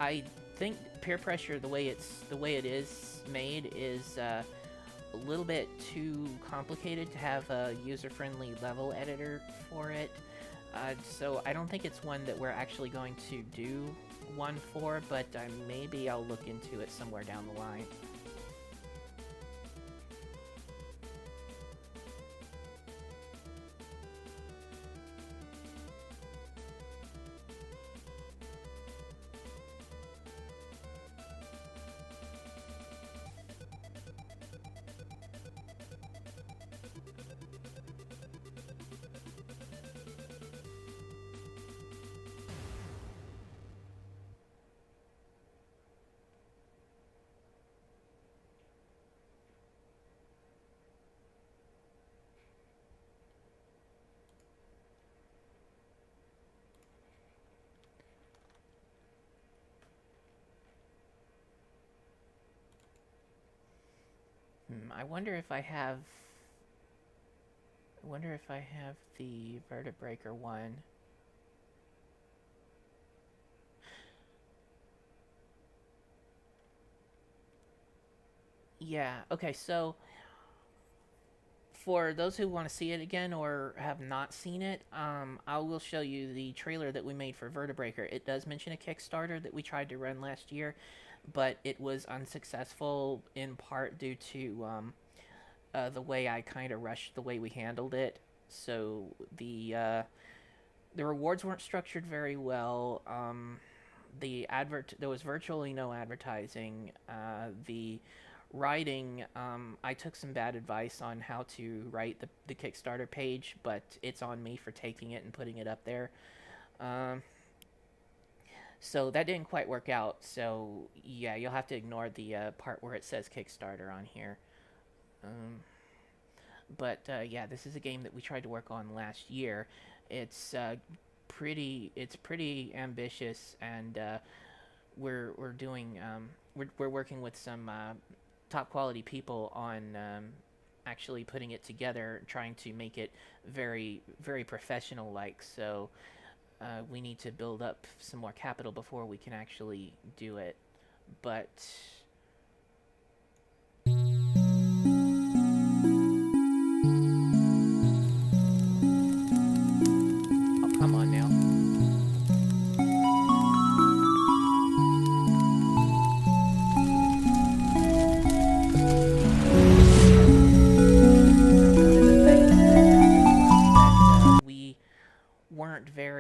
I think peer pressure, the way it is made, is a little bit too complicated to have a user-friendly level editor for it. So I don't think it's one that we're actually going to do one for, but maybe I'll look into it somewhere down the line. I wonder if I have the Vertebreaker one. Yeah, okay, so for those who want to see it again or have not seen it, I will show you the trailer that we made for Vertebreaker. It does mention a Kickstarter that we tried to run last year, but it was unsuccessful in part due to the way I kind of rushed the way we handled it. So the rewards weren't structured very well. There was virtually no advertising. The writing, I took some bad advice on how to write the Kickstarter page, but it's on me for taking it and putting it up there. So that didn't quite work out. So yeah, you'll have to ignore the part where it says Kickstarter on here. But yeah, this is a game that we tried to work on last year. It's pretty ambitious, and we're working with some top quality people on actually putting it together, trying to make it very, very professional like. So we need to build up some more capital before we can actually do it. But oh, come on now.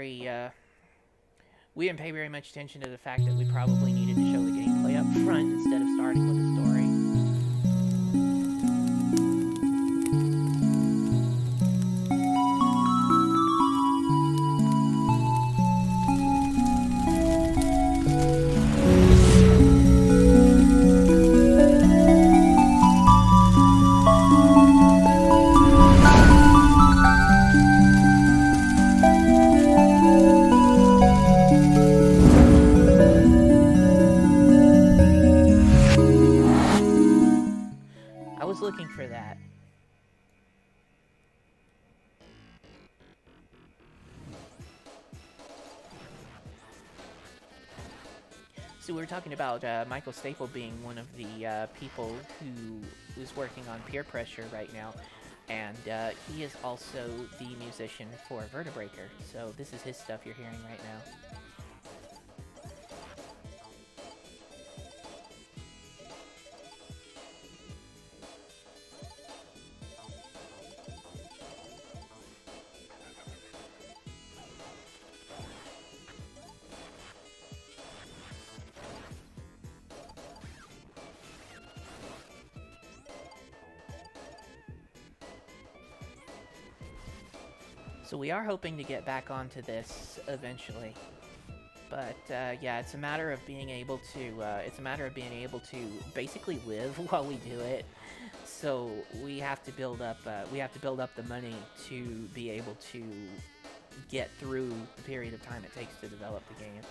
we didn't pay very much attention to the fact that we probably needed to show the gameplay up front instead of starting with the story. I was looking for that. So we were talking about Michael Staple being one of the people who is working on Peer Pressure right now, and he is also the musician for Vertebreaker. So this is his stuff you're hearing right now. So we are hoping to get back onto this eventually, but yeah, it's a matter of being able to basically live while we do it. So we have to build up the money to be able to get through the period of time it takes to develop the game.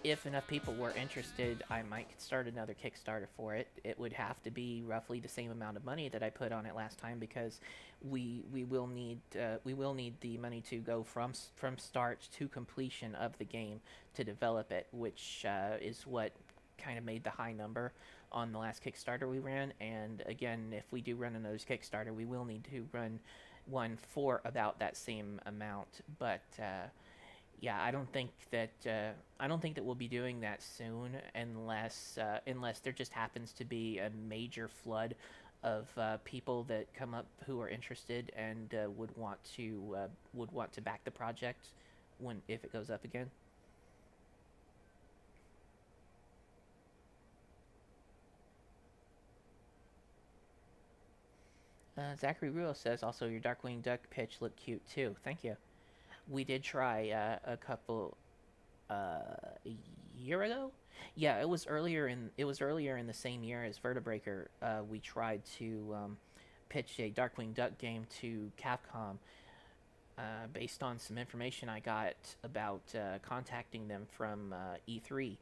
If enough people were interested, I might start another Kickstarter for it. It would have to be roughly the same amount of money that I put on it last time, because we will need the money to go from start to completion of the game to develop it, which is what kind of made the high number on the last Kickstarter we ran. And again, if we do run another Kickstarter, we will need to run one for about that same amount. But yeah, I don't think that we'll be doing that soon, unless there just happens to be a major flood of people that come up who are interested and would want to back the project if it goes up again. Zachary Ruo says also your Darkwing Duck pitch looked cute too. Thank you. We did try a couple a year ago. Yeah, it was earlier in the same year as Vertebreaker. We tried to pitch a Darkwing Duck game to Capcom based on some information I got about contacting them from E3,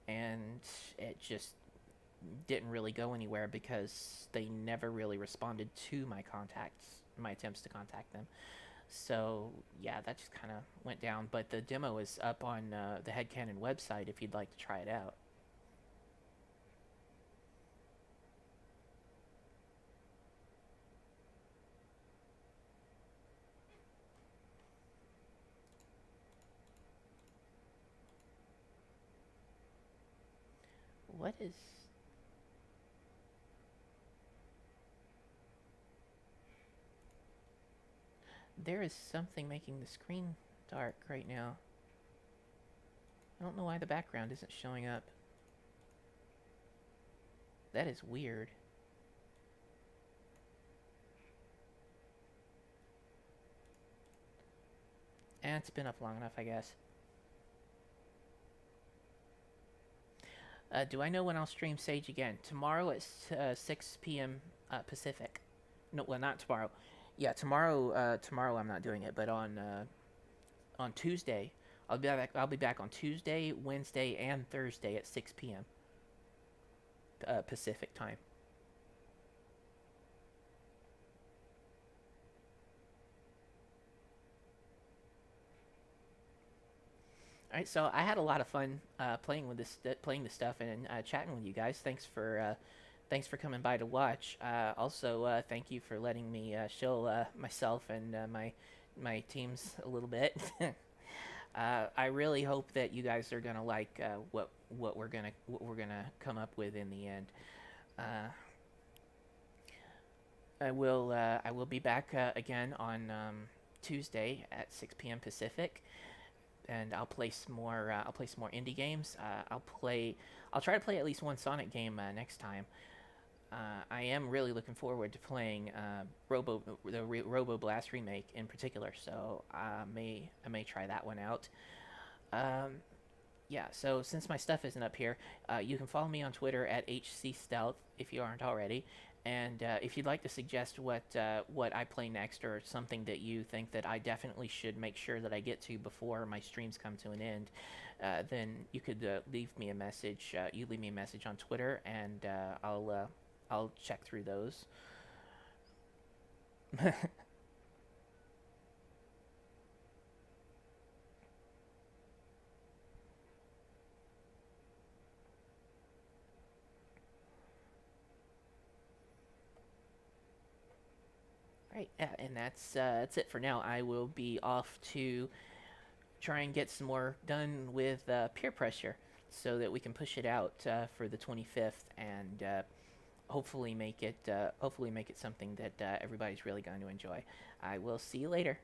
and it just didn't really go anywhere because they never really responded to my attempts to contact them. So yeah, that just kind of went down, but the demo is up on the Headcanon website if you'd like to try it out. What is... There is something making the screen dark right now. I don't know why the background isn't showing up. That is weird. And it's been up long enough, I guess. Do I know when I'll stream Sage again? Tomorrow at 6 p.m. Pacific. No, well, not tomorrow. Yeah, tomorrow. Tomorrow I'm not doing it, but on Tuesday, I'll be back on Tuesday, Wednesday, and Thursday at 6 p.m. Pacific time. All right, so I had a lot of fun playing this stuff and chatting with you guys. Thanks for coming by to watch. Also, thank you for letting me show myself and my teams a little bit. I really hope that you guys are gonna like what we're gonna come up with in the end. I will be back again on Tuesday at 6 p.m. Pacific, and I'll play some more. I'll play some more indie games. I'll try to play at least one Sonic game next time. I am really looking forward to playing Robo Blast remake in particular. So I may try that one out. Um, yeah. So since my stuff isn't up here, you can follow me on Twitter at HCStealth if you aren't already. And if you'd like to suggest what I play next, or something that you think that I definitely should make sure that I get to before my streams come to an end, then you could leave me a message. You leave me a message on Twitter, and I'll check through those. Right, yeah, and that's it for now. I will be off to try and get some more done with peer pressure, so that we can push it out for the 25th, and hopefully make it something that everybody's really going to enjoy. I will see you later.